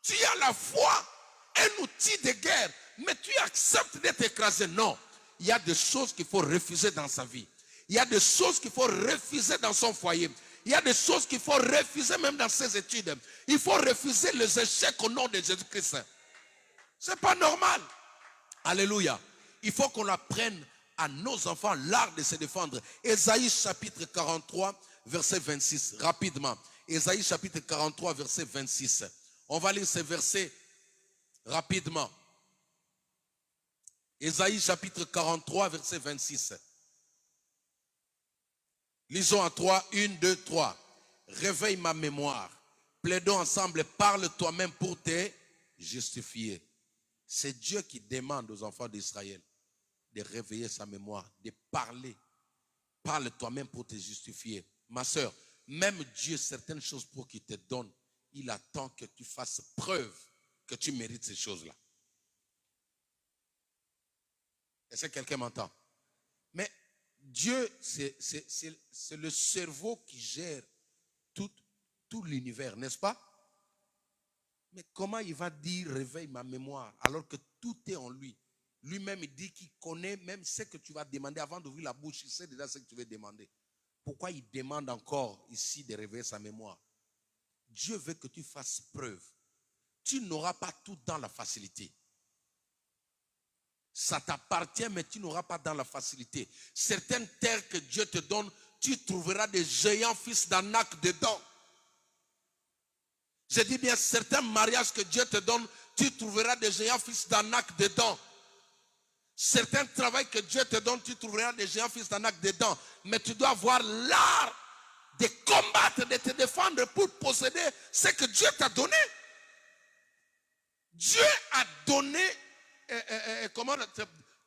Tu as la foi, un outil de guerre. Mais tu acceptes d'être écrasé. Non. Il y a des choses qu'il faut refuser dans sa vie. Il y a des choses qu'il faut refuser dans son foyer. Il y a des choses qu'il faut refuser même dans ses études. Il faut refuser les échecs au nom de Jésus-Christ. C'est pas normal. Alléluia. Il faut qu'on apprenne à nos enfants l'art de se défendre. Ésaïe chapitre 43, verset 26. Rapidement. Ésaïe chapitre 43, verset 26. On va lire ces versets rapidement. Ésaïe chapitre 43, verset 26. Lisons à 3, 1, 2, 3. Réveille ma mémoire. Plaidons ensemble, parle toi-même pour te justifier. C'est Dieu qui demande aux enfants d'Israël de réveiller sa mémoire, de parler. Parle toi-même pour te justifier. Ma soeur, même Dieu, certaines choses pour qu'il te donne, il attend que tu fasses preuve que tu mérites ces choses-là. Est-ce que quelqu'un m'entend? Mais Dieu, c'est le cerveau qui gère tout l'univers, n'est-ce pas? Mais comment il va dire réveille ma mémoire alors que tout est en lui? Lui-même, il dit qu'il connaît même ce que tu vas demander avant d'ouvrir la bouche. Il sait déjà ce que tu veux demander. Pourquoi il demande encore ici de réveiller sa mémoire? Dieu veut que tu fasses preuve. Tu n'auras pas tout dans la facilité. Ça t'appartient, mais tu n'auras pas dans la facilité. Certaines terres que Dieu te donne, tu trouveras des géants fils d'Anak dedans. Je dis bien, certains mariages que Dieu te donne, tu trouveras des géants fils d'Anak dedans. Certains travaux que Dieu te donne, tu trouveras des géants fils d'Anak dedans. Mais tu dois avoir l'art de combattre, de te défendre pour posséder ce que Dieu t'a donné. Dieu a donné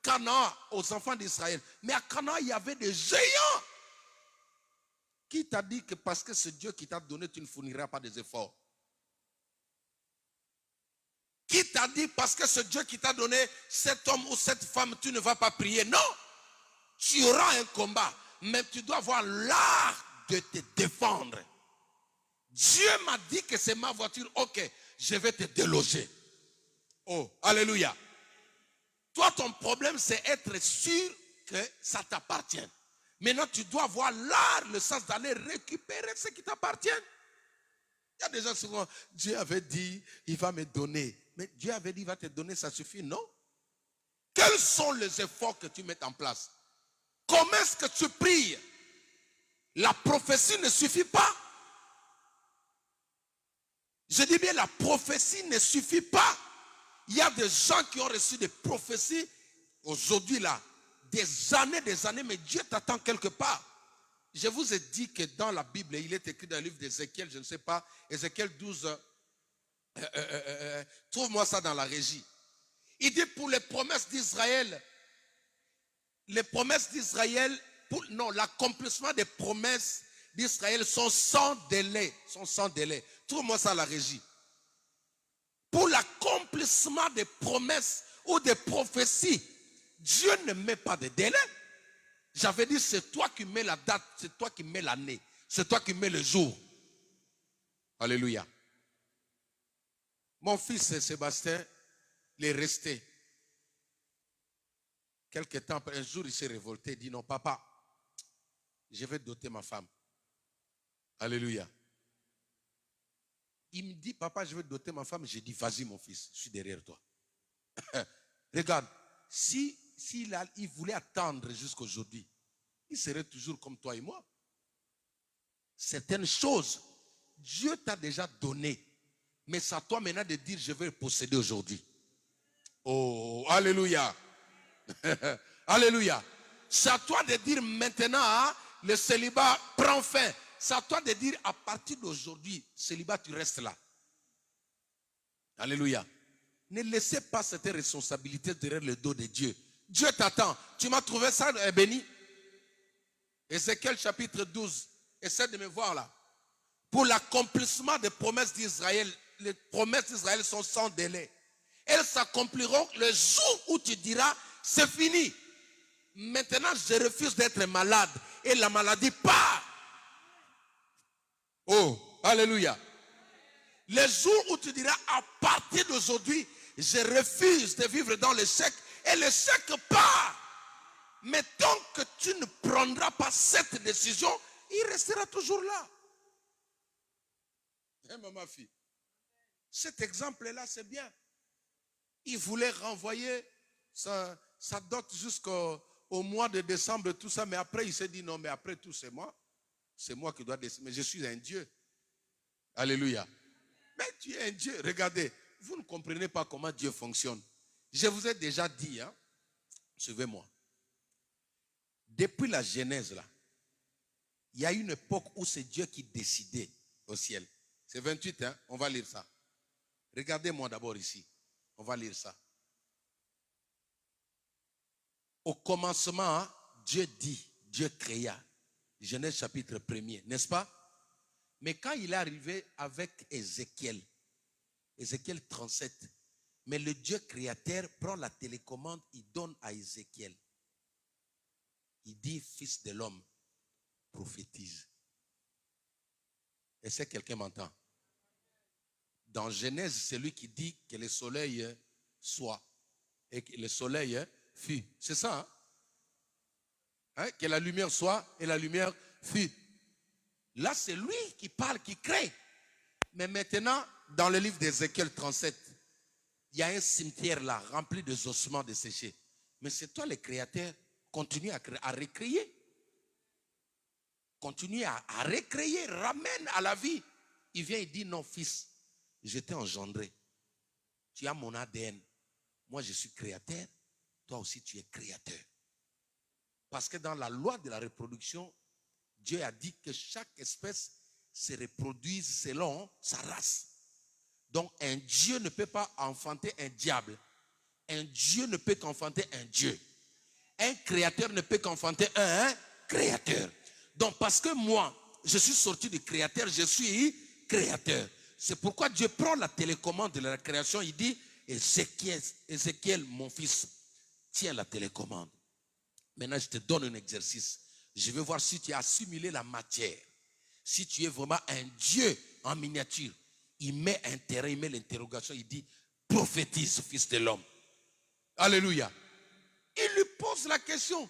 Canaan aux enfants d'Israël. Mais à Canaan, il y avait des géants. Qui t'a dit que parce que c'est Dieu qui t'a donné, tu ne fourniras pas des efforts? Qui t'a dit parce que c'est Dieu qui t'a donné cet homme ou cette femme, tu ne vas pas prier? Non. Tu auras un combat, mais tu dois avoir l'art de te défendre. Dieu m'a dit que c'est ma voiture. Ok, je vais te déloger. Oh, alléluia. Toi, ton problème, c'est être sûr que ça t'appartient. Maintenant, tu dois avoir l'art, le sens d'aller récupérer ce qui t'appartient. Il y a des gens souvent, Dieu avait dit, il va me donner. Mais Dieu avait dit, il va te donner, ça suffit, non? Quels sont les efforts que tu mets en place? Comment est-ce que tu pries? La prophétie ne suffit pas. Je dis bien, la prophétie ne suffit pas. Il y a des gens qui ont reçu des prophéties aujourd'hui là, des années, mais Dieu t'attend quelque part. Je vous ai dit que dans la Bible, il est écrit dans le livre d'Ézéchiel, je ne sais pas, Ézéchiel 12, trouve-moi ça dans la régie. Il dit pour les promesses d'Israël, l'accomplissement des promesses d'Israël sont sans délai, Trouve-moi ça à la régie. Pour l'accomplissement des promesses ou des prophéties, Dieu ne met pas de délai. J'avais dit, c'est toi qui mets la date, c'est toi qui mets l'année, c'est toi qui mets le jour. Alléluia. Mon fils Sébastien, il est resté. Quelque temps, un jour, il s'est révolté, il dit, non, papa, je vais doter ma femme. Alléluia. Il me dit, papa, je vais doter ma femme. J'ai dit, vas-y, mon fils, je suis derrière toi. Regarde, il voulait attendre jusqu'aujourd'hui, il serait toujours comme toi et moi. Certaines choses, Dieu t'a déjà donné, mais c'est à toi maintenant de dire, je vais le posséder aujourd'hui. Oh, alléluia. Alléluia. C'est à toi de dire maintenant, le célibat prend fin. C'est à toi de dire, à partir d'aujourd'hui, célibat, tu restes là. Alléluia. Ne laissez pas cette responsabilité derrière le dos de Dieu. Dieu t'attend. Tu m'as trouvé ça béni? Ézéchiel chapitre 12. Essaie de me voir là. Pour l'accomplissement des promesses d'Israël, les promesses d'Israël sont sans délai. Elles s'accompliront le jour où tu diras, c'est fini. Maintenant, je refuse d'être malade. Et la maladie part. Oh, alléluia. Le jour où tu diras, à partir d'aujourd'hui, je refuse de vivre dans l'échec. Et l'échec part. Mais tant que tu ne prendras pas cette décision, il restera toujours là. Ma fille, cet exemple-là, c'est bien. Il voulait renvoyer sa dot jusqu'au mois de décembre, tout ça, mais après, il s'est dit, non, mais après tout, c'est moi qui dois décider. Mais je suis un Dieu. Alléluia. Mais tu es un Dieu. Regardez, vous ne comprenez pas comment Dieu fonctionne. Je vous ai déjà dit, hein, suivez-moi. Depuis la Genèse, là, il y a une époque où c'est Dieu qui décidait au ciel. C'est 28, hein, on va lire ça. Regardez-moi d'abord ici. On va lire ça. Au commencement, hein, Dieu dit, Dieu créa. Genèse chapitre 1er, n'est-ce pas? Mais quand il est arrivé avec Ézéchiel 37, mais le Dieu créateur prend la télécommande, il donne à Ézéchiel. Il dit, fils de l'homme, prophétise. Est-ce que quelqu'un m'entend? Dans Genèse, c'est lui qui dit que le soleil soit et que le soleil fut. C'est ça, hein? Hein? Que la lumière soit et la lumière fut. Là, c'est lui qui parle, qui crée. Mais maintenant, dans le livre d'Ézéchiel 37, il y a un cimetière là, rempli de ossements desséchés. Mais c'est toi le créateur, continue à recréer. Continue à recréer, ramène à la vie. Il vient et dit, non fils, je t'ai engendré. Tu as mon ADN. Moi, je suis créateur. Toi aussi, tu es créateur. Parce que dans la loi de la reproduction, Dieu a dit que chaque espèce se reproduise selon sa race. Donc, un Dieu ne peut pas enfanter un diable. Un Dieu ne peut qu'enfanter un Dieu. Un créateur ne peut qu'enfanter un créateur. Donc, parce que moi, je suis sorti du créateur, je suis créateur. C'est pourquoi Dieu prend la télécommande de la création. Il dit, Ézéchiel, mon fils, tiens la télécommande. Maintenant, je te donne un exercice. Je veux voir si tu as assimilé la matière. Si tu es vraiment un Dieu en miniature. il met intérêt, il met l'interrogation, il dit, prophétise, fils de l'homme. Alléluia. Il lui pose la question.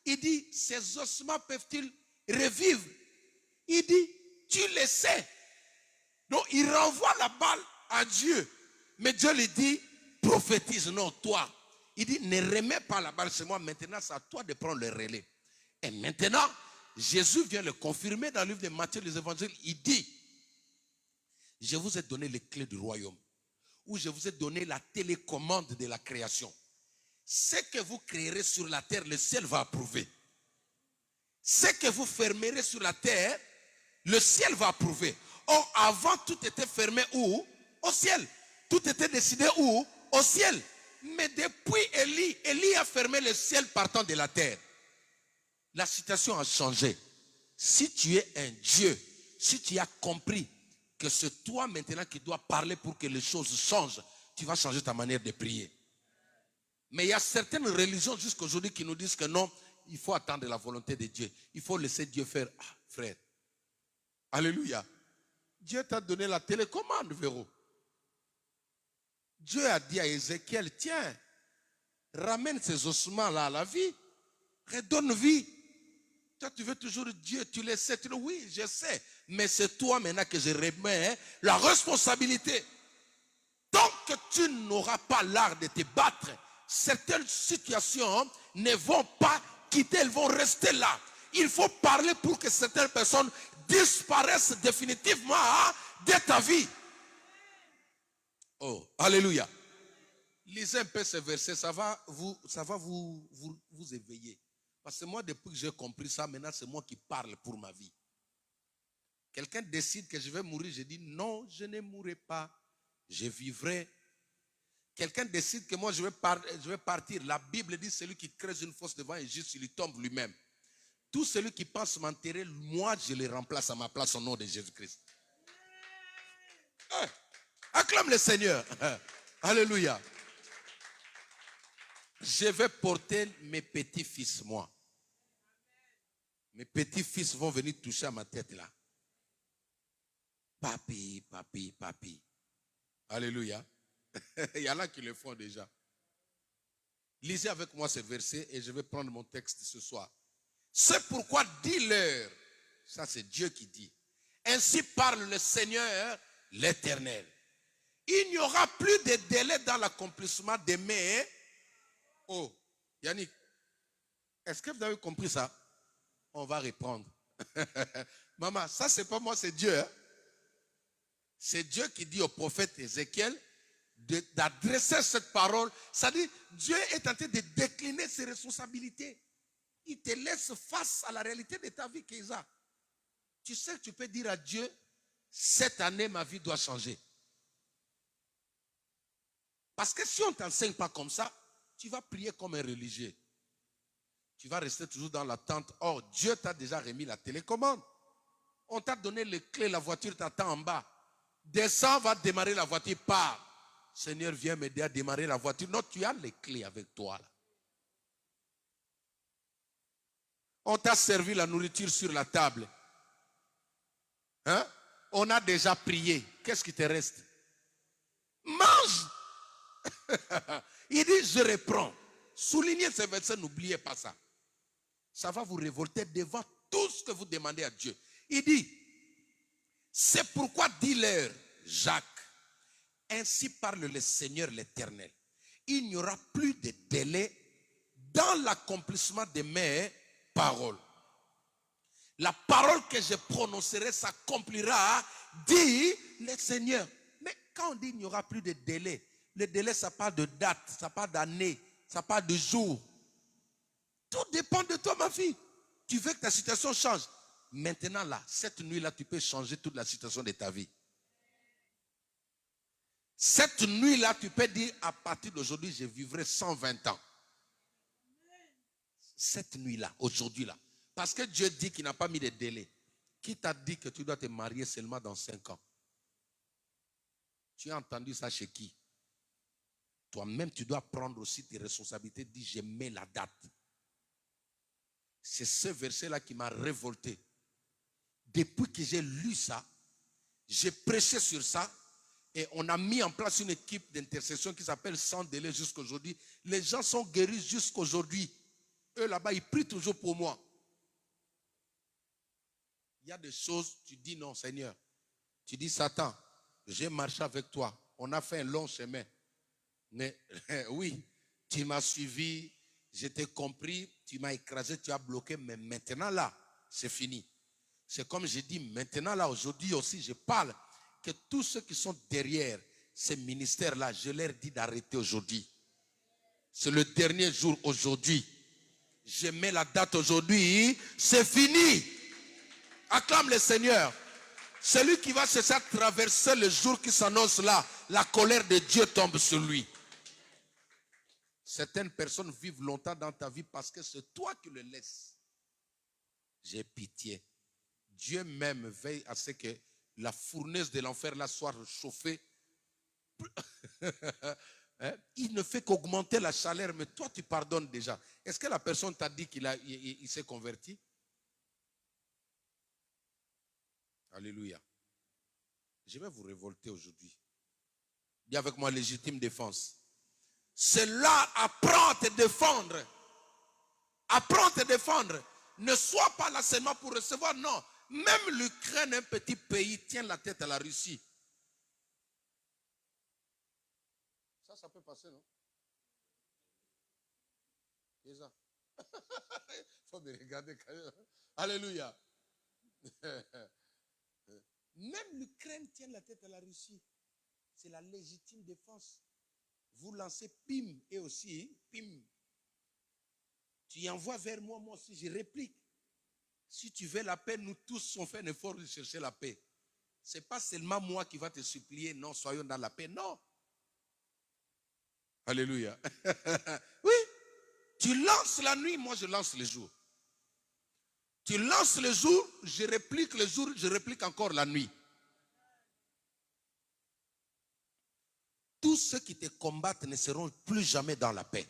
Il dit, ces ossements peuvent-ils revivre? Il dit, tu le sais. Donc il renvoie la balle à Dieu. Mais Dieu lui dit, prophétise, non, toi. Il dit, ne remets pas la balle sur moi. Maintenant, c'est à toi de prendre le relais. Et maintenant, Jésus vient le confirmer dans le livre de Matthieu, les évangiles. Il dit, je vous ai donné les clés du royaume. Ou je vous ai donné la télécommande de la création. Ce que vous créerez sur la terre, le ciel va approuver. Ce que vous fermerez sur la terre, le ciel va approuver. Or, avant, tout était fermé où? Au ciel. Tout était décidé où? Au ciel. Mais depuis Élie a fermé le ciel partant de la terre. La situation a changé. Si tu es un Dieu, si tu as compris que c'est toi maintenant qui dois parler pour que les choses changent, tu vas changer ta manière de prier. Mais il y a certaines religions jusqu'à aujourd'hui qui nous disent que non, il faut attendre la volonté de Dieu. Il faut laisser Dieu faire. Ah, frère. Alléluia. Dieu t'a donné la télécommande, Véro. Dieu a dit à Ézéchiel, tiens, ramène ces ossements-là à la vie. Redonne vie. Toi, tu veux toujours Dieu, tu le sais. Tu dis, oui, je sais. Mais c'est toi maintenant que je remets la responsabilité. Tant que tu n'auras pas l'art de te battre, certaines situations ne vont pas quitter, elles vont rester là. Il faut parler pour que certaines personnes disparaissent définitivement de ta vie. Oh, alléluia. Lisez un peu ce verset, ça va vous éveiller. Parce que moi, depuis que j'ai compris ça, maintenant c'est moi qui parle pour ma vie. Quelqu'un décide que je vais mourir, je dis non, je ne mourrai pas, je vivrai. Quelqu'un décide que moi je vais partir. La Bible dit celui qui creuse une fosse devant un juste, il lui tombe lui-même. Tout celui qui pense m'enterrer, moi je le remplace à ma place au nom de Jésus-Christ. Acclame le Seigneur. Alléluia. Je vais porter mes petits-fils, moi. Mes petits-fils vont venir toucher à ma tête là. Papi, papi, papi. Alléluia. Il y en a qui le font déjà. Lisez avec moi ce verset et je vais prendre mon texte ce soir. C'est pourquoi dis-leur, ça c'est Dieu qui dit, ainsi parle le Seigneur l'Éternel. Il n'y aura plus de délai dans l'accomplissement des mes. Oh, Yannick, est-ce que vous avez compris ça? On va répondre. Maman, ça c'est pas moi, c'est Dieu. Hein? C'est Dieu qui dit au prophète Ézéchiel d'adresser cette parole. Ça dit, Dieu est en train de décliner ses responsabilités. Il te laisse face à la réalité de ta vie, Kéza. Tu sais que tu peux dire à Dieu, cette année, ma vie doit changer. Parce que si on ne t'enseigne pas comme ça, tu vas prier comme un religieux. Tu vas rester toujours dans l'attente. Or, Dieu t'a déjà remis la télécommande. On t'a donné les clés, la voiture t'attend en bas. Descends, va démarrer la voiture, pars. Seigneur, viens m'aider à démarrer la voiture. Non, tu as les clés avec toi. Là. On t'a servi la nourriture sur la table. Hein? On a déjà prié. Qu'est-ce qui te reste? Mange. Il dit, je reprends. Soulignez ce verset, n'oubliez pas ça. Ça va vous révolter devant tout ce que vous demandez à Dieu. Il dit, c'est pourquoi dis-leur, Jacques, ainsi parle le Seigneur l'Éternel. Il n'y aura plus de délai dans l'accomplissement de mes paroles. La parole que je prononcerai s'accomplira, dit le Seigneur. Mais quand on dit qu'il n'y aura plus de délai, le délai ça parle de date, ça parle d'année, ça parle de jour. Tout dépend de toi, ma fille. Tu veux que ta situation change. Maintenant là, cette nuit-là, tu peux changer toute la situation de ta vie. Cette nuit-là, tu peux dire, à partir d'aujourd'hui, je vivrai 120 ans. Cette nuit-là, aujourd'hui-là. Parce que Dieu dit qu'il n'a pas mis de délai. Qui t'a dit que tu dois te marier seulement dans 5 ans? Tu as entendu ça chez qui? Toi-même, tu dois prendre aussi tes responsabilités. Dis, je mets la date. C'est ce verset-là qui m'a révolté. Depuis que j'ai lu ça, j'ai prêché sur ça, Et on a mis en place une équipe d'intercession qui s'appelle Sans délai jusqu'aujourd'hui. Les gens sont guéris jusqu'aujourd'hui. Eux là-bas, ils prient toujours pour moi. Il y a des choses, tu dis non, Seigneur. Tu dis, Satan, j'ai marché avec toi. On a fait un long chemin. Mais oui, tu m'as suivi, je t'ai compris, tu m'as écrasé, tu as bloqué. Mais maintenant là, c'est fini. C'est comme je dis, maintenant là, aujourd'hui aussi, je parle que tous ceux qui sont derrière ces ministères-là, je leur dis d'arrêter aujourd'hui. C'est le dernier jour aujourd'hui. Je mets la date aujourd'hui, c'est fini. Acclame le Seigneur. Celui qui va chercher à traverser le jour qui s'annonce là, la colère de Dieu tombe sur lui. Certaines personnes vivent longtemps dans ta vie parce que c'est toi qui le laisses. J'ai pitié. Dieu même veille à ce que la fournaise de l'enfer là soit chauffée. Il ne fait qu'augmenter la chaleur, mais toi tu pardonnes déjà. Est-ce que la personne t'a dit qu'il s'est converti? Alléluia. Je vais vous révolter aujourd'hui. Dis avec moi, légitime défense. C'est là, apprends à te défendre. Apprends à te défendre. Ne sois pas là seulement pour recevoir, non. Même l'Ukraine, un petit pays, tient la tête à la Russie. Ça peut passer, non? C'est ça. Il faut me regarder quand même. Alléluia. Même l'Ukraine tient la tête à la Russie. C'est la légitime défense. Vous lancez pim et aussi pim. Tu y envoies vers moi, moi aussi, je réplique. Si tu veux la paix, nous tous on fait un effort de chercher la paix. Ce n'est pas seulement moi qui va te supplier, non, soyons dans la paix, non. Alléluia. Oui, tu lances la nuit, moi je lance le jour. Tu lances le jour, je réplique le jour, je réplique encore la nuit. Tous ceux qui te combattent ne seront plus jamais dans la paix.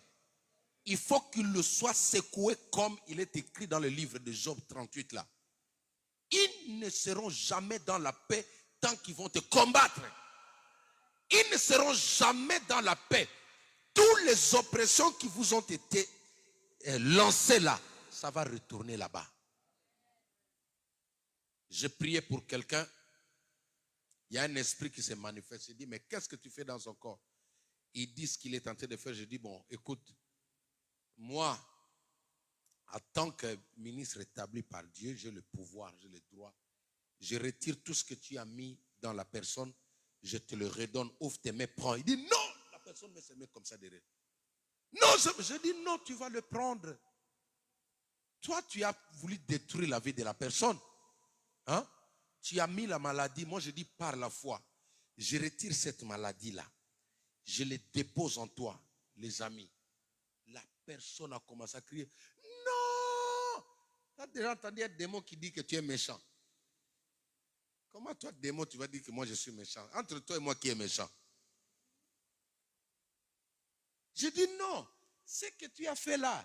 Il faut qu'ils le soient secoués comme il est écrit dans le livre de Job 38 là. Ils ne seront jamais dans la paix tant qu'ils vont te combattre. Ils ne seront jamais dans la paix. Toutes les oppressions qui vous ont été lancées là, ça va retourner là-bas. J'ai prié pour quelqu'un. Il y a un esprit qui se manifeste. Il dit, mais qu'est-ce que tu fais dans son corps? Il dit ce qu'il est en train de faire. Je dis, bon, écoute, moi, en tant que ministre établi par Dieu, j'ai le pouvoir, j'ai le droit. Je retire tout ce que tu as mis dans la personne, je te le redonne, ouvre tes mains, prends. Il dit, non, la personne met ses mains comme ça derrière. Non, je dis, non, tu vas le prendre. Toi, tu as voulu détruire la vie de la personne. Hein? Tu as mis la maladie. Moi, je dis par la foi. Je retire cette maladie-là. Je les dépose en toi, les amis. La personne a commencé à crier. Non! Tu as déjà entendu un démon qui dit que tu es méchant. Comment toi, démon, tu vas dire que moi je suis méchant? Entre toi et moi, qui est méchant? Je dis non. Ce que tu as fait là.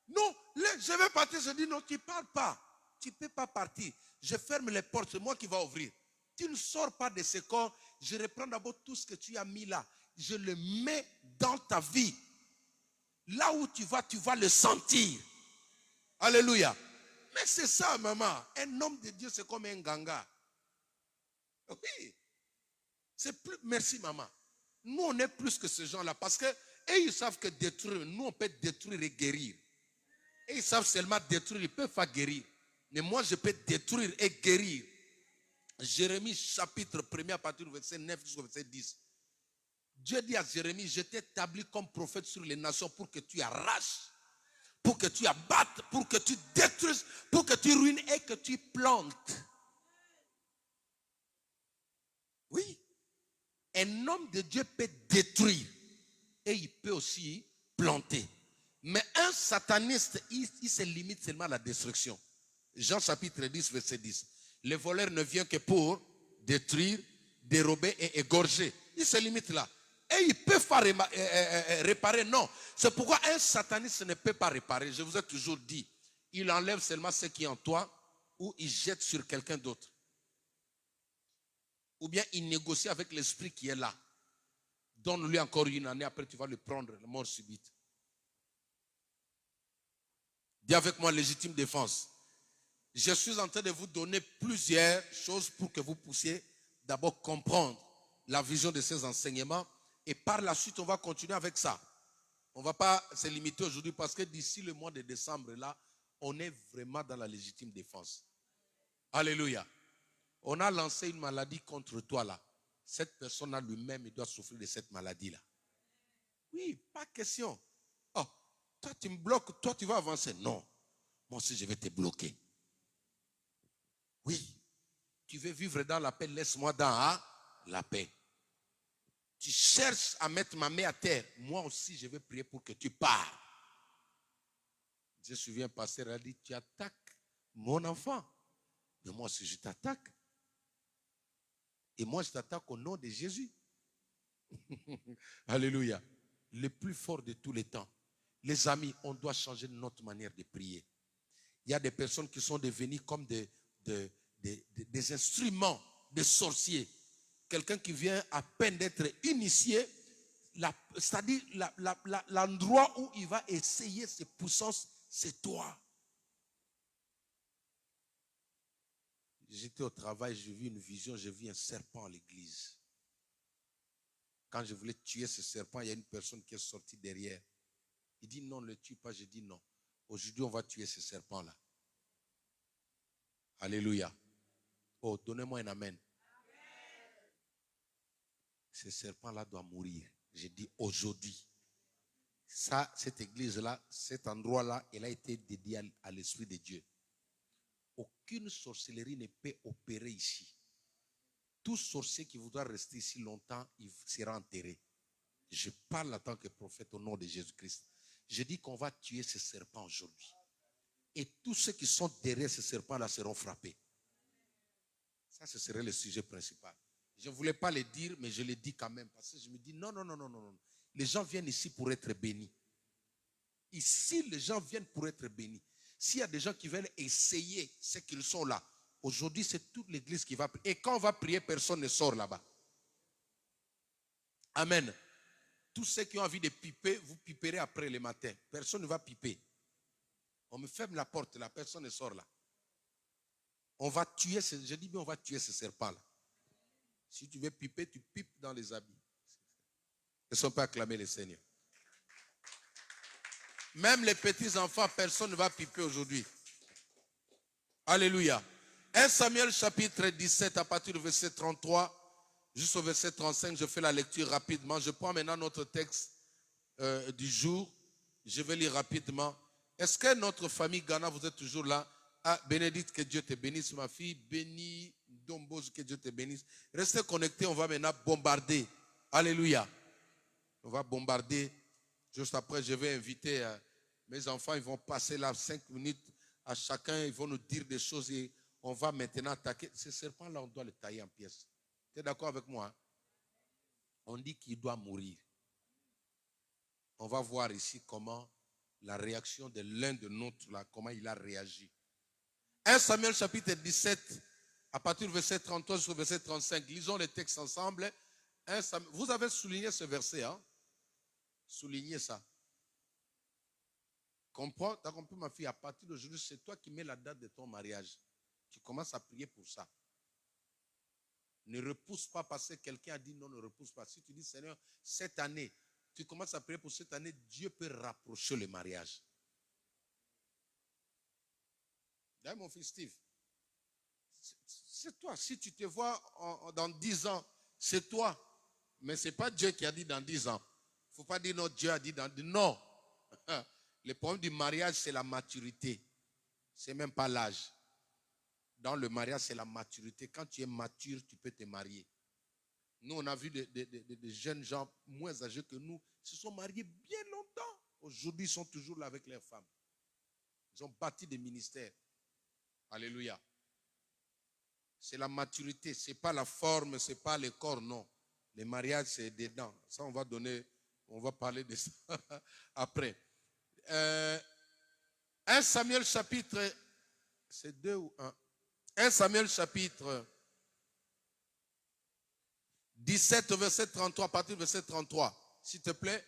Non, je vais partir. Je dis non, tu ne pars pas. Tu ne peux pas partir. Je ferme les portes, c'est moi qui vais ouvrir. Tu ne sors pas de ce corps. Je reprends d'abord tout ce que tu as mis là. Je le mets dans ta vie. Là où tu vas le sentir. Alléluia. Mais c'est ça, maman. Un homme de Dieu, c'est comme un ganga. Oui. C'est plus. Merci, maman. Nous, on est plus que ces gens-là. Parce que, et ils savent que détruire, nous, on peut détruire et guérir. Et ils savent seulement détruire, ils ne peuvent pas guérir. Mais moi, je peux détruire et guérir. Jérémie chapitre 1 à partir du verset 9 jusqu'au verset 10. Dieu dit à Jérémie, je t'ai établi comme prophète sur les nations pour que tu arraches, pour que tu abattes, pour que tu détruises, pour que tu ruines et que tu plantes. Oui. Un homme de Dieu peut détruire et il peut aussi planter. Mais un sataniste, il se limite seulement à la destruction. Jean chapitre 10, verset 10. Le voleur ne vient que pour détruire, dérober et égorger. Il se limite là. Et il ne peut pas réparer, non. C'est pourquoi un sataniste ne peut pas réparer. Je vous ai toujours dit, il enlève seulement ce qui est en toi ou il jette sur quelqu'un d'autre. Ou bien il négocie avec l'esprit qui est là. Donne-lui encore une année, après tu vas le prendre, la mort subite. Dis avec moi, légitime défense. Je suis en train de vous donner plusieurs choses pour que vous puissiez d'abord comprendre la vision de ces enseignements. Et par la suite, on va continuer avec ça. On ne va pas se limiter aujourd'hui parce que d'ici le mois de décembre, là, on est vraiment dans la légitime défense. Alléluia. On a lancé une maladie contre toi là. Cette personne-là lui-même, il doit souffrir de cette maladie-là. Oui, pas question. Oh, toi tu me bloques, toi tu vas avancer. Non, moi aussi je vais te bloquer. Oui, tu veux vivre dans la paix, laisse-moi dans la paix. Tu cherches à mettre ma main à terre, moi aussi je vais prier pour que tu pars. Je me souviens, pasteur a dit, tu attaques mon enfant. Mais moi aussi je t'attaque. Et moi je t'attaque au nom de Jésus. Alléluia. Le plus fort de tous les temps. Les amis, on doit changer notre manière de prier. Il y a des personnes qui sont devenues comme des instruments de sorciers. Quelqu'un qui vient à peine d'être initié, c'est-à-dire l'endroit où il va essayer ses puissances, c'est toi. J'étais au travail, j'ai vu une vision, j'ai vu un serpent à l'église. Quand je voulais tuer ce serpent, il y a une personne qui est sortie derrière. Il dit non, ne le tue pas. Je dis non. Aujourd'hui, on va tuer ce serpent-là. Alléluia. Oh, donnez-moi un amen. Ce serpent-là doit mourir. J'ai dit aujourd'hui. Ça, cette église-là, cet endroit-là, elle a été dédié à l'Esprit de Dieu. Aucune sorcellerie ne peut opérer ici. Tout sorcier qui voudra rester ici longtemps, il sera enterré. Je parle en tant que prophète au nom de Jésus-Christ. Je dis qu'on va tuer ce serpent aujourd'hui. Et tous ceux qui sont derrière ce serpent-là seront frappés. Ça, ce serait le sujet principal. Je ne voulais pas le dire, mais je le dis quand même. Parce que je me dis, non. Les gens viennent ici pour être bénis. Ici, les gens viennent pour être bénis. S'il y a des gens qui veulent essayer ce qu'ils sont là, aujourd'hui, c'est toute l'église qui va prier. Et quand on va prier, personne ne sort là-bas. Amen. Tous ceux qui ont envie de piper, vous piperez après le matin. Personne ne va piper. On me ferme la porte, la personne ne sort là. On va tuer, je dis bien on va tuer ce serpent-là. Si tu veux piper, tu pipes dans les habits. Est-ce qu'on peut acclamer le Seigneur? Même les petits enfants, personne ne va piper aujourd'hui. Alléluia. 1 Samuel chapitre 17 à partir du verset 33 jusqu'au verset 35, je fais la lecture rapidement. Je prends maintenant notre texte du jour. Je vais lire rapidement. Est-ce que notre famille Ghana, vous êtes toujours là? Ah, Bénédicte, que Dieu te bénisse, ma fille. Béni, Dombos, que Dieu te bénisse. Restez connectés, on va maintenant bombarder. Alléluia. On va bombarder. Juste après, je vais inviter mes enfants, ils vont passer là 5 minutes à chacun, ils vont nous dire des choses et on va maintenant attaquer. Ce serpent-là, on doit le tailler en pièces. Tu es d'accord avec moi? Hein? On dit qu'il doit mourir. On va voir ici comment la réaction de l'un de nôtres, là, comment il a réagi. 1 Samuel chapitre 17, à partir du verset 33 jusqu'au verset 35. Lisons les textes ensemble. Vous avez souligné ce verset, hein? Soulignez ça. Comprends, tu as compris ma fille, à partir d'aujourd'hui, c'est toi qui mets la date de ton mariage. Tu commences à prier pour ça. Ne repousse pas parce que quelqu'un a dit non, ne repousse pas. Si tu dis Seigneur, cette année, tu commences à prier pour cette année, Dieu peut rapprocher le mariage. D'ailleurs, mon fils Steve, c'est toi. Si tu te vois dans 10 ans, c'est toi. Mais ce n'est pas Dieu qui a dit dans 10 ans. Il ne faut pas dire non, Dieu a dit dans 10 ans. Non. Le problème du mariage, c'est la maturité. Ce n'est même pas l'âge. Dans le mariage, c'est la maturité. Quand tu es mature, tu peux te marier. Nous, on a vu des jeunes gens moins âgés que nous, se sont mariés bien longtemps. Aujourd'hui, ils sont toujours là avec leurs femmes. Ils ont bâti des ministères. Alléluia. C'est la maturité, ce n'est pas la forme, ce n'est pas le corps, non. Le mariage, c'est dedans. Ça, on va parler de ça après. 1 Samuel chapitre, c'est 2 ou 1? 1 Samuel chapitre 17, verset 33, à partir du verset 33. S'il te plaît.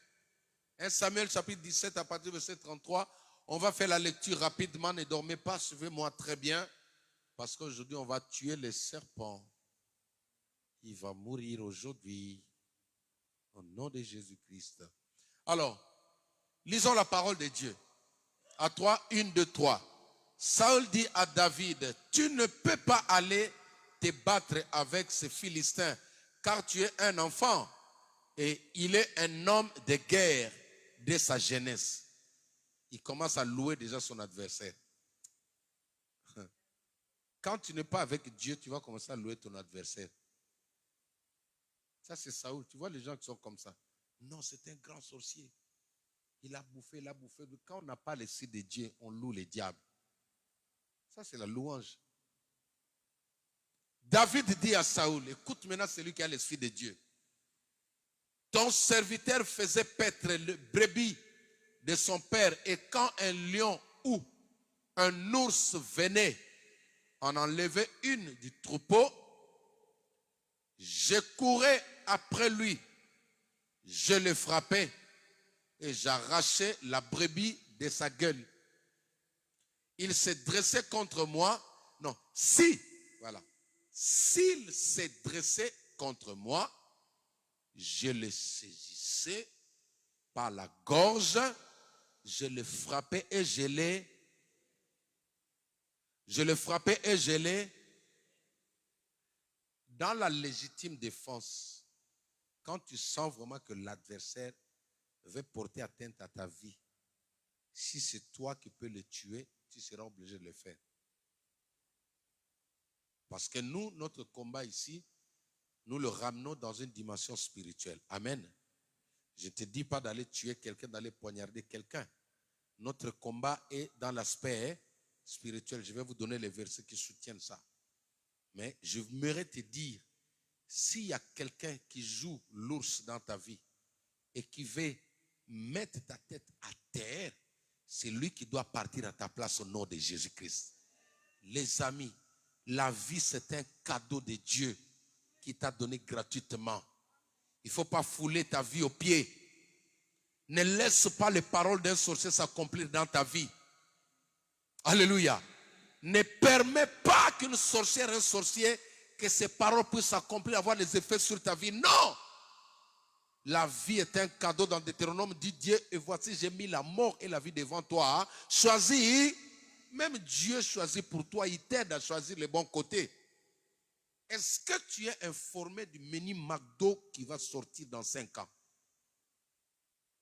1 Samuel chapitre 17, à partir du verset 33. On va faire la lecture rapidement. Ne dormez pas, suivez-moi très bien. Parce qu'aujourd'hui, on va tuer les serpents. Il va mourir aujourd'hui. Au nom de Jésus-Christ. Alors, lisons la parole de Dieu. À 3, 1, 2, 3. Saül dit à David, tu ne peux pas aller te battre avec ces Philistins, car tu es un enfant et il est un homme de guerre dès sa jeunesse. Il commence à louer déjà son adversaire. Quand tu n'es pas avec Dieu, tu vas commencer à louer ton adversaire. Ça, c'est Saül. Tu vois les gens qui sont comme ça. Non, c'est un grand sorcier. Il a bouffé, il a bouffé. Quand on n'a pas l'esprit de Dieu, on loue les diables. Ça, c'est la louange. David dit à Saül, écoute maintenant celui qui a l'esprit de Dieu. Ton serviteur faisait paître le brebis de son père, et quand un lion ou un ours venait en enlever une du troupeau, je courais après lui, je le frappais et j'arrachais la brebis de sa gueule. Il s'est dressé contre moi. Non, s'il s'est dressé contre moi, je le saisissais par la gorge, je le frappais et je l'ai. Dans la légitime défense, quand tu sens vraiment que l'adversaire veut porter atteinte à ta vie, si c'est toi qui peux le tuer, tu seras obligé de le faire. Parce que nous, notre combat ici, nous le ramenons dans une dimension spirituelle. Amen. Je ne te dis pas d'aller tuer quelqu'un, d'aller poignarder quelqu'un. Notre combat est dans l'aspect spirituel. Je vais vous donner les versets qui soutiennent ça. Mais je voudrais te dire, s'il y a quelqu'un qui joue l'ours dans ta vie et qui veut mettre ta tête à terre, c'est lui qui doit partir à ta place au nom de Jésus-Christ. Les amis, la vie c'est un cadeau de Dieu qui t'a donné gratuitement. Il ne faut pas fouler ta vie aux pieds. Ne laisse pas les paroles d'un sorcier s'accomplir dans ta vie. Alléluia. Ne permets pas qu'une sorcière, un sorcier, que ces paroles puissent s'accomplir, avoir des effets sur ta vie. Non! La vie est un cadeau. Dans Deutéronome, dit Dieu, et voici j'ai mis la mort et la vie devant toi. Choisis. Même Dieu choisit pour toi, il t'aide à choisir les bons côtés. Est-ce que tu es informé du menu McDo qui va sortir dans 5 ans?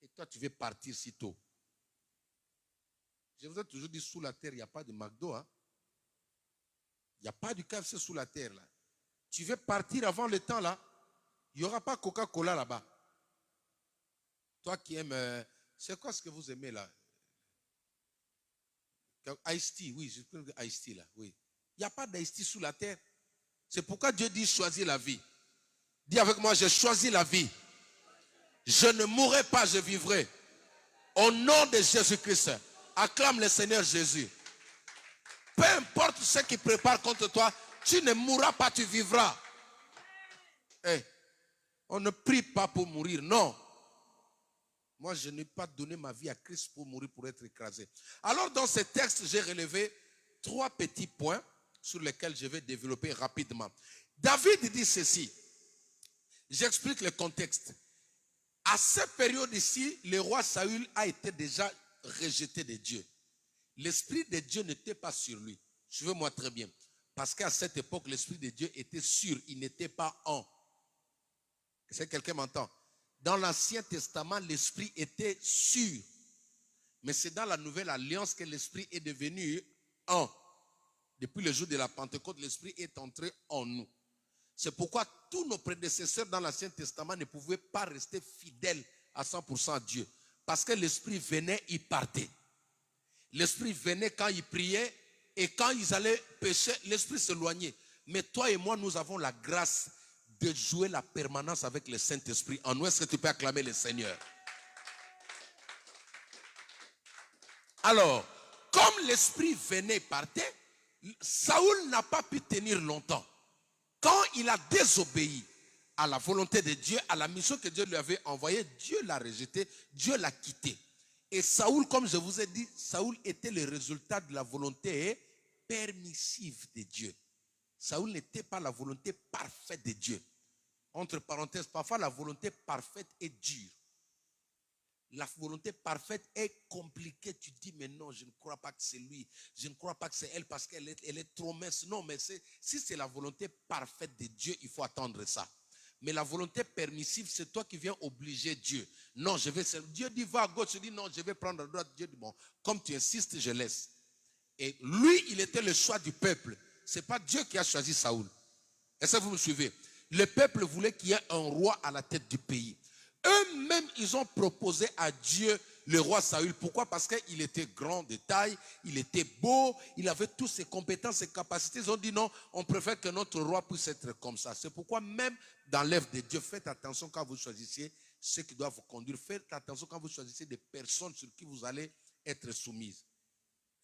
Et toi, tu veux partir si tôt. Je vous ai toujours dit, sous la terre, il n'y a pas de McDo. Hein? Il n'y a pas du KFC sous la terre. Là. Tu veux partir avant le temps, là? Il n'y aura pas Coca-Cola là-bas. Toi qui aimes... c'est quoi ce que vous aimez là? Ice tea, oui, je peux dire Ice tea là, oui. Il n'y a pas d'Ice tea sous la terre. C'est pourquoi Dieu dit choisis la vie. Dis avec moi, j'ai choisi la vie. Je ne mourrai pas, je vivrai. Au nom de Jésus-Christ, acclame le Seigneur Jésus. Peu importe ce qui prépare contre toi, tu ne mourras pas, tu vivras. Hey, on ne prie pas pour mourir, non. Moi, je n'ai pas donné ma vie à Christ pour mourir, pour être écrasé. Alors, dans ce texte, j'ai relevé 3 petits points sur lesquels je vais développer rapidement. David dit ceci. J'explique le contexte. À cette période ici, le roi Saül a été déjà rejeté de Dieu. L'esprit de Dieu n'était pas sur lui. Suivez-moi très bien. Parce qu'à cette époque, l'esprit de Dieu était sûr. Il n'était pas en. Est-ce que quelqu'un m'entend? Dans l'Ancien Testament, l'esprit était sûr. Mais c'est dans la Nouvelle Alliance que l'esprit est devenu un. Depuis le jour de la Pentecôte, l'esprit est entré en nous. C'est pourquoi tous nos prédécesseurs dans l'Ancien Testament ne pouvaient pas rester fidèles à 100% à Dieu. Parce que l'esprit venait, il partait. L'esprit venait quand ils priaient et quand ils allaient pécher, l'esprit s'éloignait. Mais toi et moi, nous avons la grâce de jouer la permanence avec le Saint-Esprit. En nous, est-ce que tu peux acclamer le Seigneur? Alors, comme l'esprit venait et partait, Saül n'a pas pu tenir longtemps. Quand il a désobéi, à la volonté de Dieu, à la mission que Dieu lui avait envoyée, Dieu l'a rejeté, Dieu l'a quitté. Et Saoul, comme je vous ai dit, Saoul était le résultat de la volonté permissive de Dieu. Saoul n'était pas la volonté parfaite de Dieu. Entre parenthèses, parfois la volonté parfaite est dure. La volonté parfaite est compliquée. Tu dis, mais non, je ne crois pas que c'est lui. Je ne crois pas que c'est elle parce qu'elle est trop mince. Non, mais si c'est la volonté parfaite de Dieu, il faut attendre ça. Mais la volonté permissive, c'est toi qui viens obliger Dieu. Non, je vais... Dieu dit, va à gauche. Tu dis, non, je vais prendre à droite. Dieu dit, bon, comme tu insistes, je laisse. Et lui, il était le choix du peuple. Ce n'est pas Dieu qui a choisi Saoul. Est-ce que vous me suivez? Le peuple voulait qu'il y ait un roi à la tête du pays. Eux-mêmes, ils ont proposé à Dieu le roi Saül. Pourquoi? Parce qu'il était grand de taille, il était beau, il avait toutes ses compétences, ses capacités. Ils ont dit non, on préfère que notre roi puisse être comme ça. C'est pourquoi même dans l'œuvre de Dieu, faites attention quand vous choisissez ceux qui doivent vous conduire. Faites attention quand vous choisissez des personnes sur qui vous allez être soumises.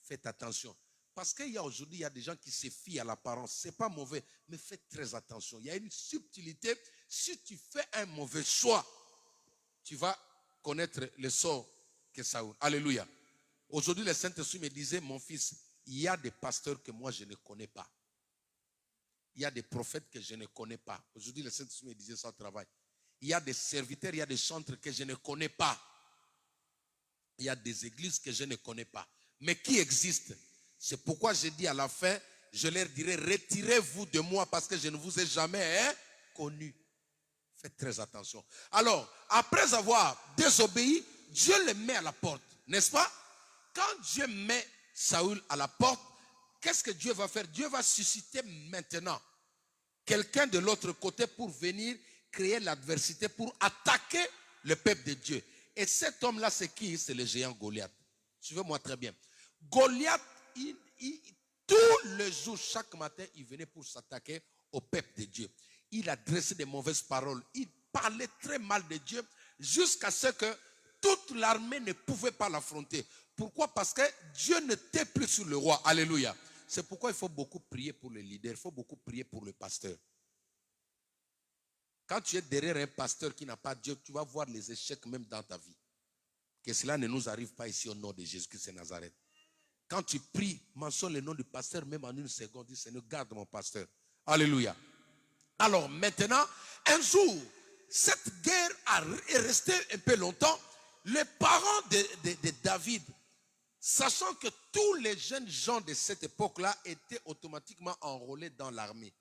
Faites attention. Parce qu'il y a aujourd'hui, il y a des gens qui se fient à l'apparence. Ce n'est pas mauvais, mais faites très attention. Il y a une subtilité. Si tu fais un mauvais choix, tu vas connaître le sort que Saoul. Alléluia. Aujourd'hui, le Saint-Esprit me disait, mon fils, il y a des pasteurs que moi je ne connais pas. Il y a des prophètes que je ne connais pas. Aujourd'hui, le Saint-Esprit me disait ça au travail. Il y a des serviteurs, il y a des chantres que je ne connais pas. Il y a des églises que je ne connais pas. Mais qui existent? C'est pourquoi je dis à la fin, je leur dirai, retirez-vous de moi parce que je ne vous ai jamais connu. Faites très attention. Alors, après avoir désobéi, Dieu le met à la porte, n'est-ce pas? Quand Dieu met Saoul à la porte, qu'est-ce que Dieu va faire? Dieu va susciter maintenant quelqu'un de l'autre côté pour venir créer l'adversité, pour attaquer le peuple de Dieu. Et cet homme-là, c'est qui? C'est le géant Goliath. Suivez-moi très bien. Goliath, tous les jours, chaque matin, il venait pour s'attaquer au peuple de Dieu. Il adressait des mauvaises paroles. Il parlait très mal de Dieu jusqu'à ce que toute l'armée ne pouvait pas l'affronter. Pourquoi? Parce que Dieu n'était plus sur le roi. Alléluia. C'est pourquoi il faut beaucoup prier pour les leaders. Il faut beaucoup prier pour le pasteur. Quand tu es derrière un pasteur qui n'a pas Dieu, tu vas voir les échecs même dans ta vie. Que cela ne nous arrive pas ici au nom de Jésus-Christ de Nazareth. Quand tu pries, mentionne le nom du pasteur même en une seconde. Dis, Seigneur, garde mon pasteur. Alléluia. Alors maintenant, un jour, cette guerre est restée un peu longtemps. Les parents de David, sachant que tous les jeunes gens de cette époque-là étaient automatiquement enrôlés dans l'armée.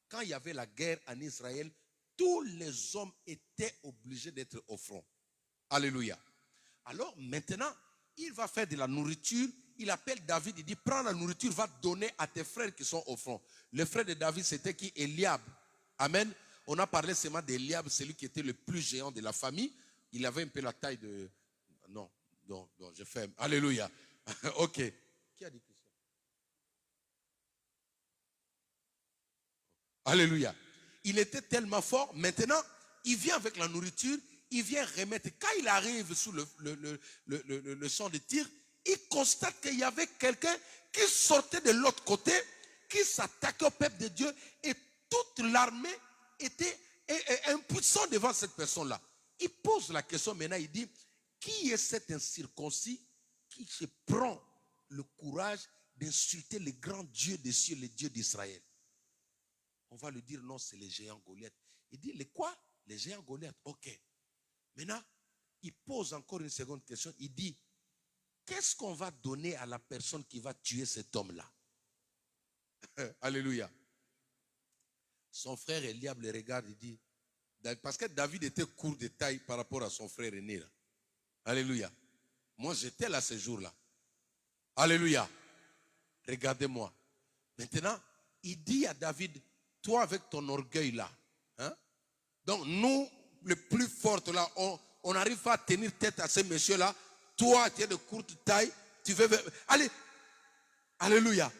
Quand il y avait la guerre en Israël, tous les hommes étaient obligés d'être au front. Alléluia. Alors maintenant, il va faire de la nourriture. Il appelle David, il dit, prends la nourriture, va donner à tes frères qui sont au front. Le frère de David, c'était qui? Eliab. Amen. On a parlé seulement d'Eliab, celui qui était le plus géant de la famille. Il avait un peu la taille de... Non, je ferme. Alléluia. Ok. Qui a dit que ça? Alléluia. Il était tellement fort. Maintenant, il vient avec la nourriture. Il vient remettre. Quand il arrive sous le champ de tir, il constate qu'il y avait quelqu'un qui sortait de l'autre côté, qui s'attaquait au peuple de Dieu, et toute l'armée était impuissant devant cette personne-là. Il pose la question maintenant, il dit, qui est cet incirconcis qui se prend le courage d'insulter le grand Dieu des cieux, le Dieu d'Israël? On va lui dire, non, c'est le géant Goliath. Il dit, le quoi? Le géant Goliath, ok. Maintenant, il pose encore une seconde question, il dit, qu'est-ce qu'on va donner à la personne qui va tuer cet homme-là? Alléluia. Son frère Eliab le regarde, il dit, parce que David était court de taille par rapport à son frère aîné. Alléluia. Moi, j'étais là ce jour-là. Alléluia. Regardez-moi. Maintenant, il dit à David, toi avec ton orgueil là, hein? Donc nous, les plus fortes là, on n'arrive pas à tenir tête à ces messieurs-là. Toi, tu es de courte taille, tu veux... Allez, alléluia.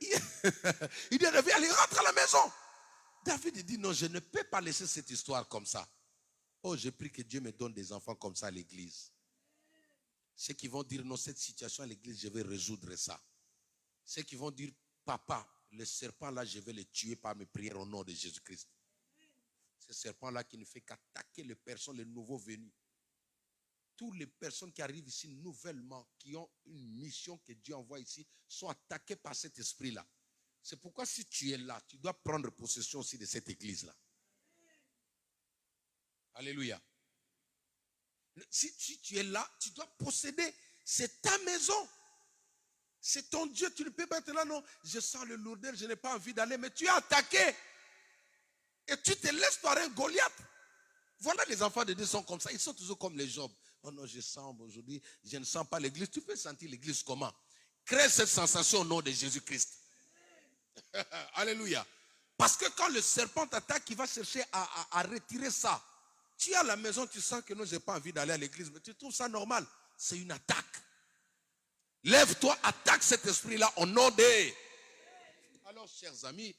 Il dit à David, allez, rentre à la maison. David dit, non, je ne peux pas laisser cette histoire comme ça. Oh, j'ai pris que Dieu me donne des enfants comme ça à l'église. Ceux qui vont dire, non, cette situation à l'église, je vais résoudre ça. Ceux qui vont dire, papa, le serpent là, je vais le tuer par mes prières au nom de Jésus-Christ. Ce serpent-là qui ne fait qu'attaquer les personnes, les nouveaux venus. Toutes les personnes qui arrivent ici nouvellement, qui ont une mission que Dieu envoie ici, sont attaquées par cet esprit-là. C'est pourquoi si tu es là, tu dois prendre possession aussi de cette église-là. Alléluia. Si tu es là, tu dois posséder. C'est ta maison. C'est ton Dieu. Tu ne peux pas être là, non. Je sens le lourdeur, je n'ai pas envie d'aller, mais tu es attaqué. Et tu te laisses par un Goliath. Voilà, les enfants de Dieu sont comme ça. Ils sont toujours comme les Job. Oh non, je sens aujourd'hui, je ne sens pas l'église. Tu peux sentir l'église comment? Crée cette sensation au nom de Jésus-Christ. Alléluia. Parce que quand le serpent t'attaque, il va chercher à retirer ça. Tu es à la maison, tu sens que non, je n'ai pas envie d'aller à l'église, mais tu trouves ça normal. C'est une attaque. Lève-toi, attaque cet esprit-là au nom de... Alors, chers amis,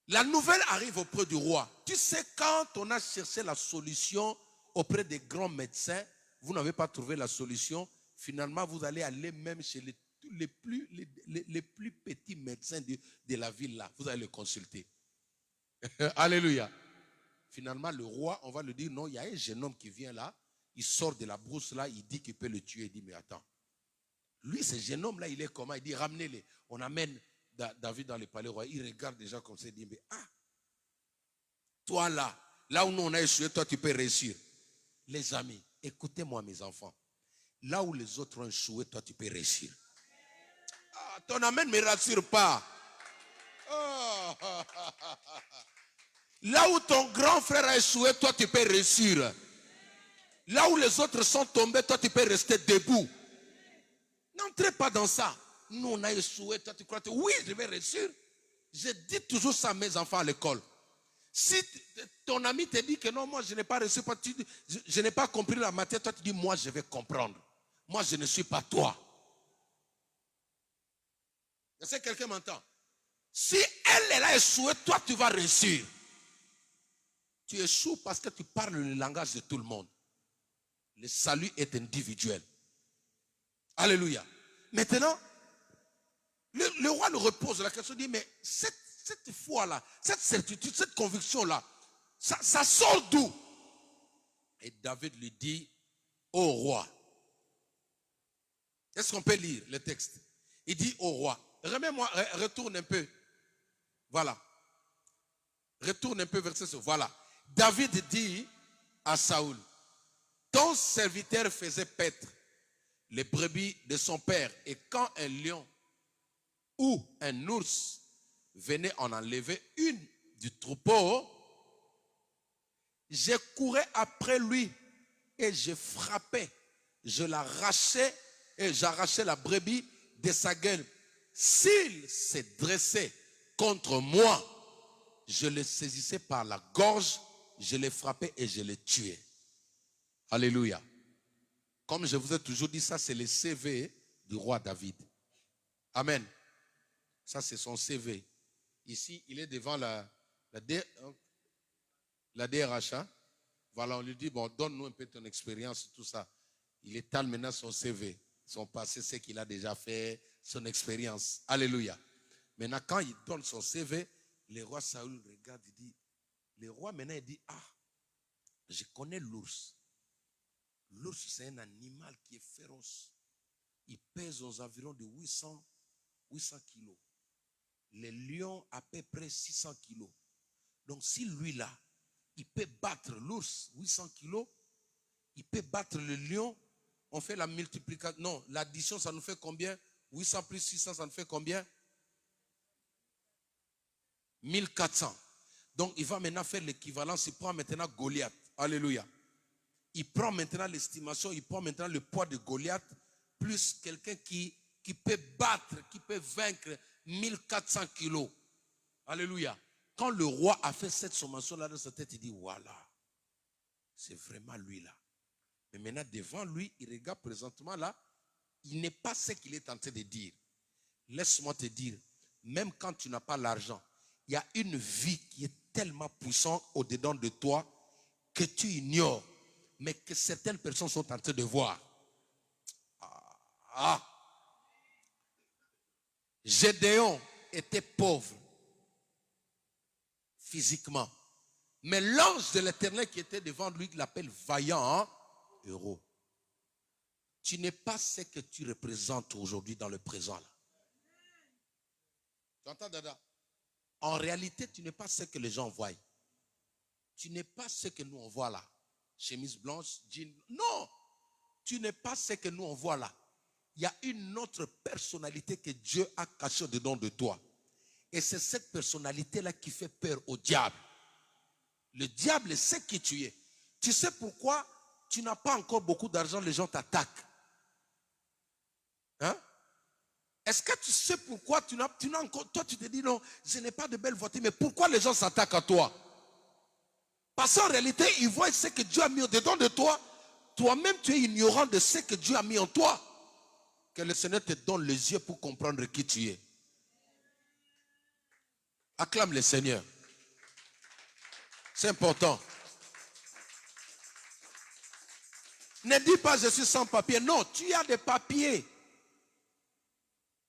la nouvelle arrive auprès du roi. Tu sais, quand on a cherché la solution auprès des grands médecins, vous n'avez pas trouvé la solution. Finalement, vous allez aller même chez les plus petits médecins de la ville là. Vous allez le consulter. Alléluia. Finalement, le roi, on va lui dire, non, il y a un jeune homme qui vient là, il sort de la brousse là, il dit qu'il peut le tuer. Il dit, mais attends. Lui, ce jeune homme là, il est comment? Il dit, ramenez-les. On amène David dans le palais royal. Il regarde déjà comme ça, il dit, mais toi là où nous on a échoué, toi tu peux réussir. Les amis, écoutez-moi mes enfants. Là où les autres ont échoué, toi tu peux réussir. Ton amen ne me rassure pas. Là où ton grand frère a échoué, toi tu peux réussir. Là où les autres sont tombés, toi tu peux rester debout. N'entrez pas dans ça. Nous on a échoué, toi tu crois que oui, je vais réussir. Je dis toujours ça à mes enfants à l'école. Si ton ami te dit que non, moi je n'ai pas réussi, je n'ai pas compris la matière, toi tu dis moi je vais comprendre. Moi je ne suis pas toi. Est-ce que quelqu'un m'entend? Si elle a échoué, toi tu vas réussir. Tu échoues parce que tu parles le langage de tout le monde. Le salut est individuel. Alléluia. Maintenant, le roi le repose la question, dit, mais cette foi-là, cette certitude, cette conviction-là, ça sort d'où? Et David lui dit, ô roi. Est-ce qu'on peut lire le texte? Il dit au roi. Remets-moi, retourne un peu. Voilà. Retourne un peu vers ce. Voilà. David dit à Saoul, ton serviteur faisait paître les brebis de son père. Et quand un lion ou un ours venait en enlever une du troupeau, je courais après lui et je frappais, je l'arrachais et j'arrachais la brebis de sa gueule. S'il s'est dressé contre moi, je le saisissais par la gorge, je le frappais et je le tuais. Alléluia. Comme je vous ai toujours dit, ça c'est le CV du roi David. Amen. Ça c'est son CV. Ici, il est devant la DRH. Voilà, on lui dit, bon, donne-nous un peu ton expérience, tout ça. Il étale maintenant son CV, son passé, ce qu'il a déjà fait, son expérience. Alléluia. Maintenant, quand il donne son CV, le roi Saoul regarde, il dit, le roi maintenant il dit, je connais l'ours. L'ours, c'est un animal qui est féroce. Il pèse aux environs de 800 kilos. Les lions, à peu près 600 kilos. Donc, si lui là, il peut battre l'ours, 800 kilos, il peut battre le lion, on fait la multiplication. Non, l'addition, ça nous fait combien? 800 plus 600, ça nous fait combien? 1400. Donc, il va maintenant faire l'équivalence. Il prend maintenant Goliath. Alléluia. Il prend maintenant l'estimation, il prend maintenant le poids de Goliath, plus quelqu'un qui peut battre, qui peut vaincre 1400 kilos. Alléluia. Quand le roi a fait cette sommation-là dans sa tête, il dit, voilà, c'est vraiment lui là. Mais maintenant, devant lui, il regarde présentement là, il n'est pas ce qu'il est en train de dire. Laisse-moi te dire, même quand tu n'as pas l'argent, il y a une vie qui est tellement puissante au-dedans de toi que tu ignores, mais que certaines personnes sont en train de voir. Gédéon était pauvre physiquement, Mais l'ange de l'Éternel qui était devant lui, il l'appelle vaillant héros. Tu n'es pas ce que tu représentes aujourd'hui dans le présent. Là. Tu entends, Dada? En réalité, tu n'es pas ce que les gens voient. Tu n'es pas ce que nous on voit là. Chemise blanche, jean. Non! Tu n'es pas ce que nous on voit là. Il y a une autre personnalité que Dieu a cachée dedans de toi. Et c'est cette personnalité-là qui fait peur au diable. Le diable sait qui tu es. Tu sais pourquoi tu n'as pas encore beaucoup d'argent, les gens t'attaquent. Hein? Est-ce que tu sais pourquoi tu n'as encore... Toi, tu te dis non, je n'ai pas de belle voiture, mais pourquoi les gens s'attaquent à toi? Parce qu'en réalité, ils voient ce que Dieu a mis dedans de toi. Toi-même, tu es ignorant de ce que Dieu a mis en toi. Que le Seigneur te donne les yeux pour comprendre qui tu es. Acclame le Seigneur. C'est important. Ne dis pas je suis sans papier. Non, tu as des papiers.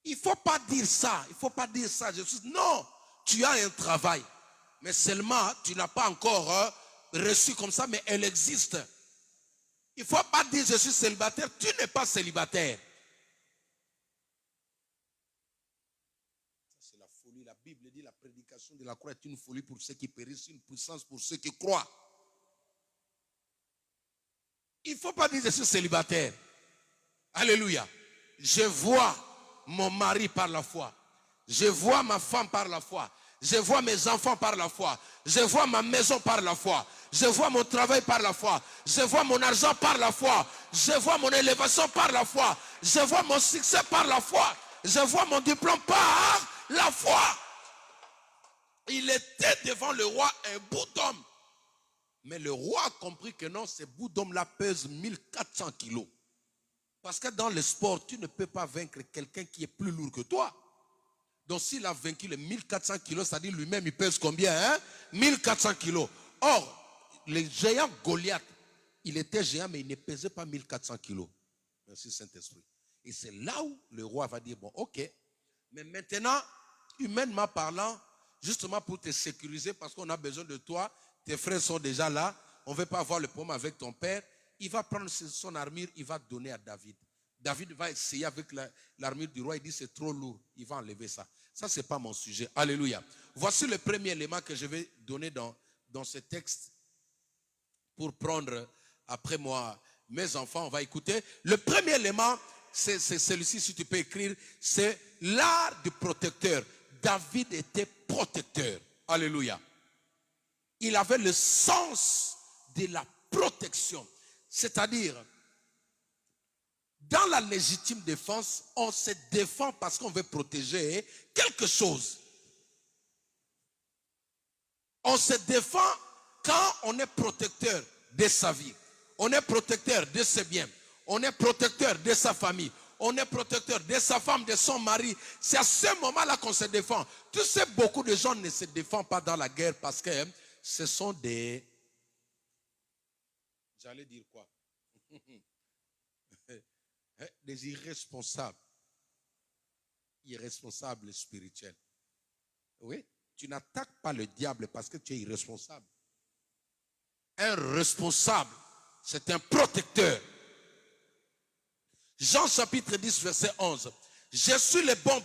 Il ne faut pas dire ça. Il ne faut pas dire ça. Non, tu as un travail. Mais seulement, tu n'as pas encore reçu comme ça, mais elle existe. Il ne faut pas dire je suis célibataire. Tu n'es pas célibataire. Ça, c'est la folie. La Bible dit la prédication de la croix est une folie pour ceux qui périssent, une puissance pour ceux qui croient. Il ne faut pas dire je suis célibataire. Alléluia. Je vois mon mari par la foi. Je vois ma femme par la foi. Je vois mes enfants par la foi. Je vois ma maison par la foi. Je vois mon travail par la foi. Je vois mon argent par la foi. Je vois mon élévation par la foi. Je vois mon succès par la foi. Je vois mon diplôme par la foi. Il était devant le roi un bout d'homme. Mais le roi a compris que non, ce bout d'homme-là pèse 1400 kilos. Parce que dans le sport, tu ne peux pas vaincre quelqu'un qui est plus lourd que toi. Donc s'il a vaincu les 1400 kilos, ça dit lui-même, il pèse combien, hein? 1400 kilos. Or, le géant Goliath, il était géant, mais il ne pesait pas 1400 kilos. Merci Saint-Esprit. Et c'est là où le roi va dire, bon, ok. Mais maintenant, humainement parlant, justement pour te sécuriser, parce qu'on a besoin de toi, tes frères sont déjà là, on ne veut pas avoir le problème avec ton père, il va prendre son armure, il va donner à David. David va essayer avec l'armure du roi, il dit c'est trop lourd, il va enlever ça. Ça, ce n'est pas mon sujet. Alléluia. Voici le premier élément que je vais donner dans ce texte pour prendre après moi mes enfants, on va écouter. Le premier élément, c'est celui-ci, si tu peux écrire, c'est l'art du protecteur. David était protecteur. Alléluia. Il avait le sens de la protection. C'est-à-dire, dans la légitime défense, on se défend parce qu'on veut protéger quelque chose. On se défend quand on est protecteur de sa vie. On est protecteur de ses biens. On est protecteur de sa famille. On est protecteur de sa femme, de son mari. C'est à ce moment-là qu'on se défend. Tu sais, beaucoup de gens ne se défendent pas dans la guerre parce que ce sont des... J'allais dire quoi? Des irresponsables. Irresponsables spirituels. Oui, tu n'attaques pas le diable parce que tu es irresponsable. Un responsable, c'est un protecteur. Jean chapitre 10, verset 11. Je suis le bon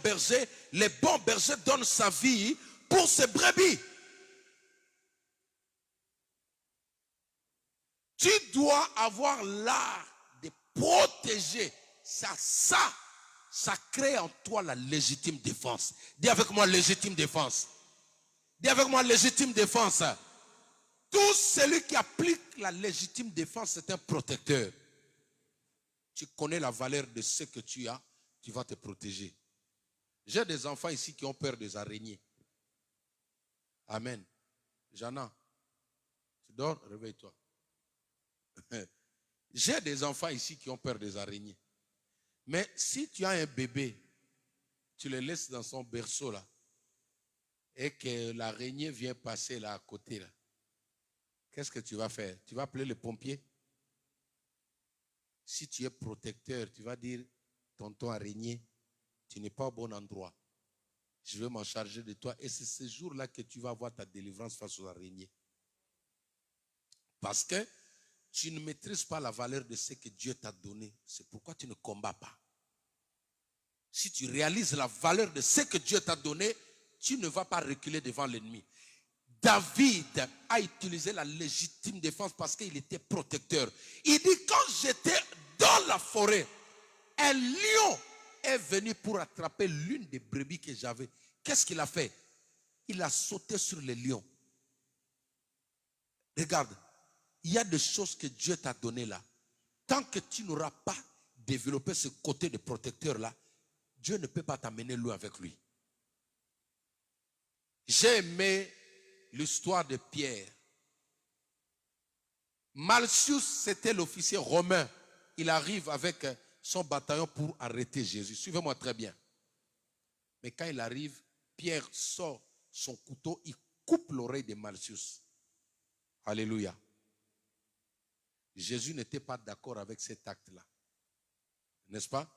berger donne sa vie pour ses brebis. Tu dois avoir l'art de protéger. Ça crée en toi la légitime défense. Dis avec moi légitime défense. Dis avec moi légitime défense. Tout celui qui applique la légitime défense, c'est un protecteur. Tu connais la valeur de ce que tu as, tu vas te protéger. J'ai des enfants ici qui ont peur des araignées. Amen. Jana, tu dors, réveille-toi. J'ai des enfants ici qui ont peur des araignées. Mais si tu as un bébé, tu le laisses dans son berceau là, et que l'araignée vient passer là à côté là, qu'est-ce que tu vas faire? Tu vas appeler les pompiers? Si tu es protecteur, tu vas dire, tonton araignée, tu n'es pas au bon endroit. Je vais m'en charger de toi. Et c'est ce jour-là que tu vas avoir ta délivrance face aux araignées. Parce que tu ne maîtrises pas la valeur de ce que Dieu t'a donné. C'est pourquoi tu ne combats pas. Si tu réalises la valeur de ce que Dieu t'a donné, tu ne vas pas reculer devant l'ennemi. David a utilisé la légitime défense parce qu'il était protecteur. Il dit, quand j'étais dans la forêt, un lion est venu pour attraper l'une des brebis que j'avais. Qu'est-ce qu'il a fait? Il a sauté sur le lion. Regarde, il y a des choses que Dieu t'a données là. Tant que tu n'auras pas développé ce côté de protecteur là, Dieu ne peut pas t'amener loin avec lui. J'ai aimé l'histoire de Pierre. Malchus, c'était l'officier romain. Il arrive avec son bataillon pour arrêter Jésus. Suivez-moi très bien. Mais quand il arrive, Pierre sort son couteau, il coupe l'oreille de Malchus. Alléluia. Jésus n'était pas d'accord avec cet acte-là. N'est-ce pas?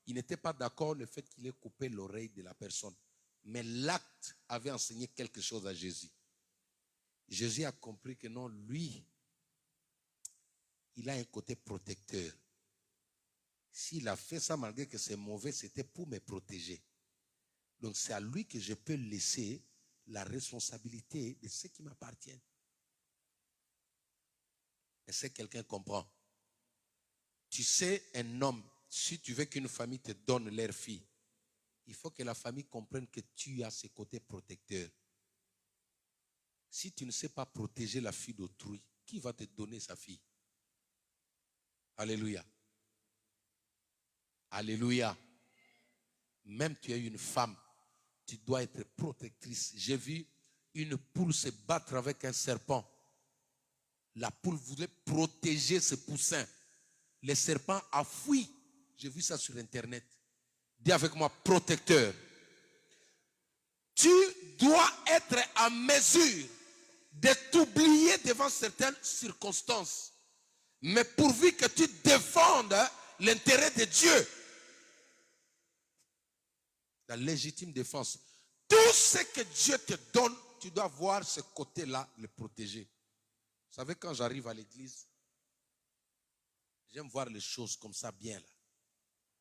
Il n'était pas d'accord le fait qu'il ait coupé l'oreille de la personne. Mais l'acte avait enseigné quelque chose à Jésus. Jésus a compris que non, lui, il a un côté protecteur. S'il a fait ça malgré que c'est mauvais, c'était pour me protéger. Donc c'est à lui que je peux laisser la responsabilité de ce qui m'appartient. Est-ce que quelqu'un comprend? Tu sais, un homme, si tu veux qu'une famille te donne leur fille, il faut que la famille comprenne que tu as ce côté protecteur. Si tu ne sais pas protéger la fille d'autrui, qui va te donner sa fille? Alléluia. Alléluia. Même tu es une femme, tu dois être protectrice. J'ai vu une poule se battre avec un serpent. La poule voulait protéger ses poussins. Le serpent a fui. J'ai vu ça sur Internet. Dis avec moi, protecteur. Tu dois être en mesure de t'oublier devant certaines circonstances. Mais pourvu que tu défendes l'intérêt de Dieu. La légitime défense. Tout ce que Dieu te donne, tu dois voir ce côté-là, le protéger. Vous savez, quand j'arrive à l'église, j'aime voir les choses comme ça bien là.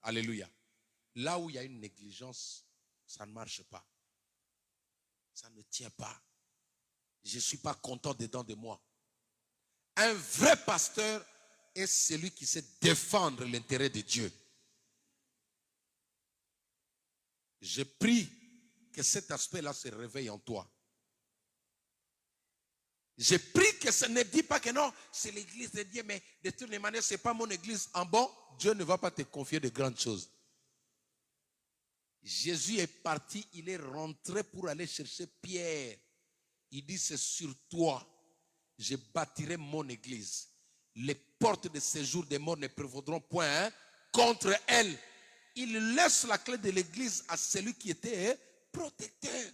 Alléluia. Là où il y a une négligence, ça ne marche pas. Ça ne tient pas. Je ne suis pas content dedans de moi. Un vrai pasteur est celui qui sait défendre l'intérêt de Dieu. Je prie que cet aspect-là se réveille en toi. Je prie que ça ne dit pas que non, c'est l'église de Dieu, mais de toutes les manières, ce n'est pas mon église. En bon, Dieu ne va pas te confier de grandes choses. Jésus est parti, il est rentré pour aller chercher Pierre. Il dit, c'est sur toi, je bâtirai mon église. Les portes de séjour des morts ne prévaudront point contre elle. Il laisse la clé de l'église à celui qui était protecteur.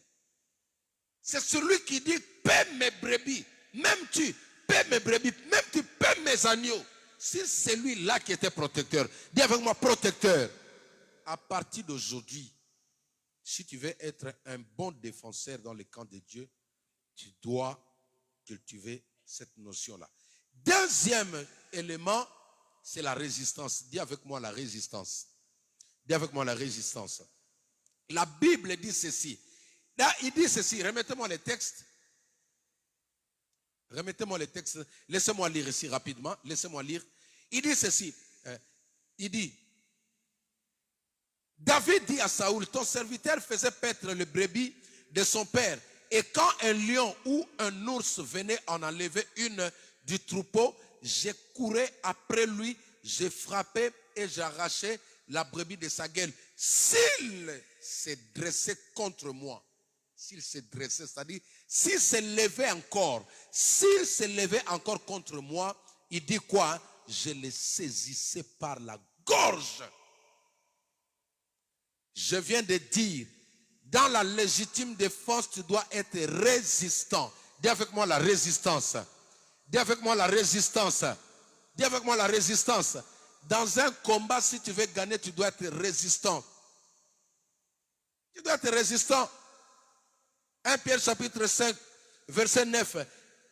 C'est celui qui dit, paie mes brebis. Même tu, paie mes brebis. Même tu, paie mes agneaux. C'est celui-là qui était protecteur. Dis avec moi, protecteur. À partir d'aujourd'hui, si tu veux être un bon défenseur dans le camp de Dieu, tu dois cultiver cette notion-là. Deuxième élément, c'est la résistance. Dis avec moi la résistance. Dis avec moi la résistance. La Bible dit ceci. Là, il dit ceci. Remettez-moi les textes. Remettez-moi les textes. Laissez-moi lire ici rapidement. Laissez-moi lire. Il dit ceci. Il dit, David dit à Saoul, ton serviteur faisait paître le brebis de son père. Et quand un lion ou un ours venait en enlever une du troupeau, je courais après lui, je frappais et j'arrachais la brebis de sa gueule. S'il s'est dressé contre moi, s'il s'est dressé, c'est-à-dire s'il s'est levé encore contre moi, il dit quoi? Je le saisissais par la gorge. Je viens de dire, dans la légitime défense, tu dois être résistant. Dis avec moi la résistance. Dis avec moi la résistance. Dis avec moi la résistance. Dans un combat, si tu veux gagner, tu dois être résistant. Tu dois être résistant. 1 Pierre chapitre 5, verset 9.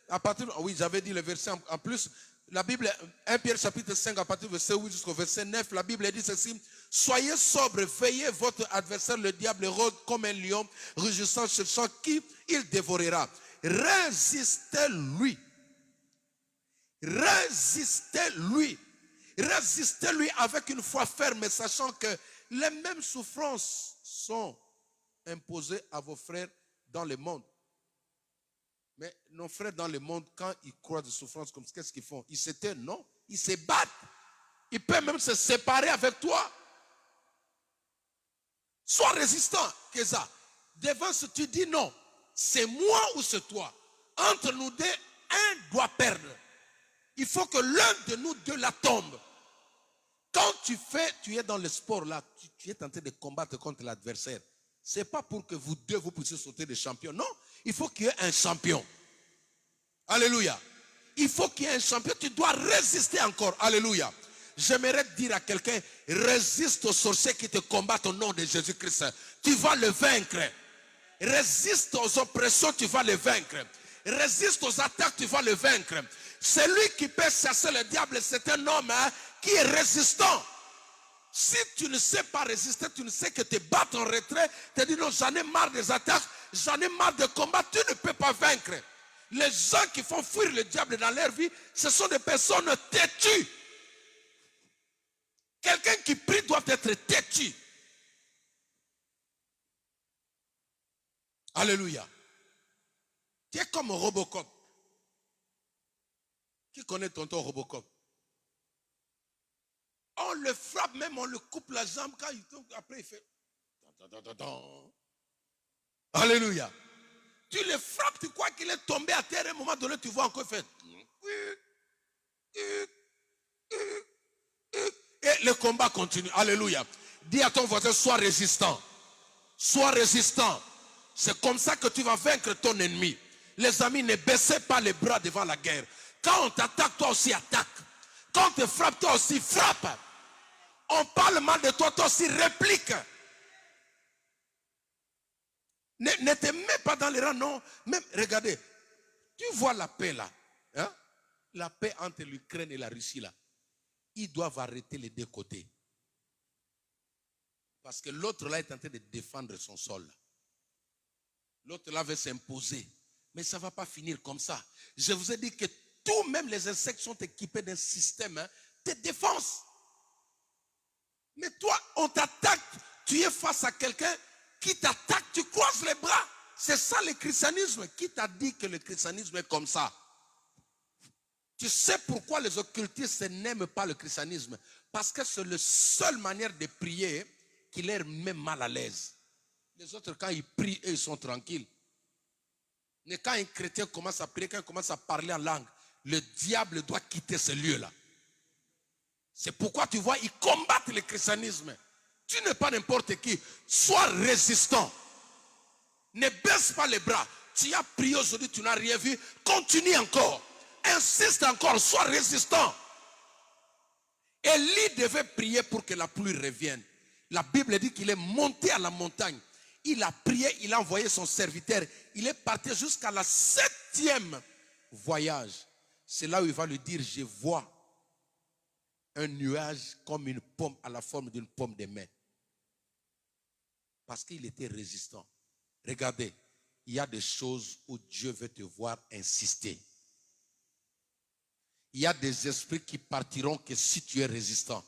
à partir, oui, j'avais dit le verset en plus. La Bible, 1 Pierre chapitre 5, à partir du verset 8 jusqu'au verset 9, la Bible dit ceci: soyez sobres, veillez, votre adversaire, le diable, rôde comme un lion, rugissant, cherchant qui il dévorera. Résistez-lui. Résistez-lui. Résistez-lui avec une foi ferme, sachant que les mêmes souffrances sont imposées à vos frères dans le monde. Mais nos frères dans le monde, quand ils croient de souffrances comme ça, qu'est-ce qu'ils font? Ils s'éteignent, non? Ils se battent. Ils peuvent même se séparer avec toi. Sois résistant, Keza. Devant ce tu dis non. C'est moi ou c'est toi. Entre nous deux, un doit perdre. Il faut que l'un de nous deux la tombe. Quand tu es dans le sport là, tu es en train de combattre contre l'adversaire. Ce n'est pas pour que vous deux vous puissiez sauter des champions. Non, il faut qu'il y ait un champion. Alléluia. Il faut qu'il y ait un champion. Tu dois résister encore. Alléluia. J'aimerais dire à quelqu'un, résiste aux sorciers qui te combattent au nom de Jésus-Christ. Tu vas le vaincre. Résiste aux oppressions, tu vas le vaincre. Résiste aux attaques, tu vas le vaincre. Celui qui peut chasser le diable, c'est un homme qui est résistant. Si tu ne sais pas résister, tu ne sais que te battre en retrait, tu dis non, j'en ai marre des attaques, j'en ai marre de combat, tu ne peux pas vaincre. Les gens qui font fuir le diable dans leur vie, ce sont des personnes têtues. Quelqu'un qui prie doit être têtu. Alléluia. Tu es comme Robocop. Qui connaît tonton Robocop? On le frappe même, on le coupe la jambe quand il tombe. Après il fait. Alléluia. Tu le frappes, tu crois qu'il est tombé à terre. À un moment donné, tu vois encore il fait. Et le combat continue. Alléluia. Dis à ton voisin, sois résistant. Sois résistant. C'est comme ça que tu vas vaincre ton ennemi. Les amis, ne baissez pas les bras devant la guerre. Quand on t'attaque, toi aussi attaque. Quand on te frappe, toi aussi frappe. On parle mal de toi, toi aussi réplique. Ne te mets pas dans les rangs, non. Même, regardez, tu vois la paix là. Hein? La paix entre l'Ukraine et la Russie là. Ils doivent arrêter les deux côtés. Parce que l'autre là est en train de défendre son sol. L'autre là veut s'imposer. Mais ça ne va pas finir comme ça. Je vous ai dit que tous, même les insectes, sont équipés d'un système de défense. Mais toi, on t'attaque, tu es face à quelqu'un qui t'attaque, tu croises les bras. C'est ça le christianisme. Qui t'a dit que le christianisme est comme ça? Tu sais pourquoi les occultistes n'aiment pas le christianisme? Parce que c'est la seule manière de prier qui leur met mal à l'aise. Les autres, quand ils prient, eux, ils sont tranquilles. Mais quand un chrétien commence à prier, quand il commence à parler en langue, le diable doit quitter ce lieu-là. C'est pourquoi tu vois, ils combattent le christianisme. Tu n'es pas n'importe qui. Sois résistant. Ne baisse pas les bras. Tu as prié aujourd'hui, tu n'as rien vu. Continue encore. Insiste encore. Sois résistant. Élie devait prier pour que la pluie revienne. La Bible dit qu'il est monté à la montagne. Il a prié, il a envoyé son serviteur. Il est parti jusqu'à la 7e voyage. C'est là où il va lui dire, je vois un nuage comme une pomme à la forme d'une pomme de main. Parce qu'il était résistant. Regardez, il y a des choses où Dieu veut te voir insister. Il y a des esprits qui partiront que si tu es résistant.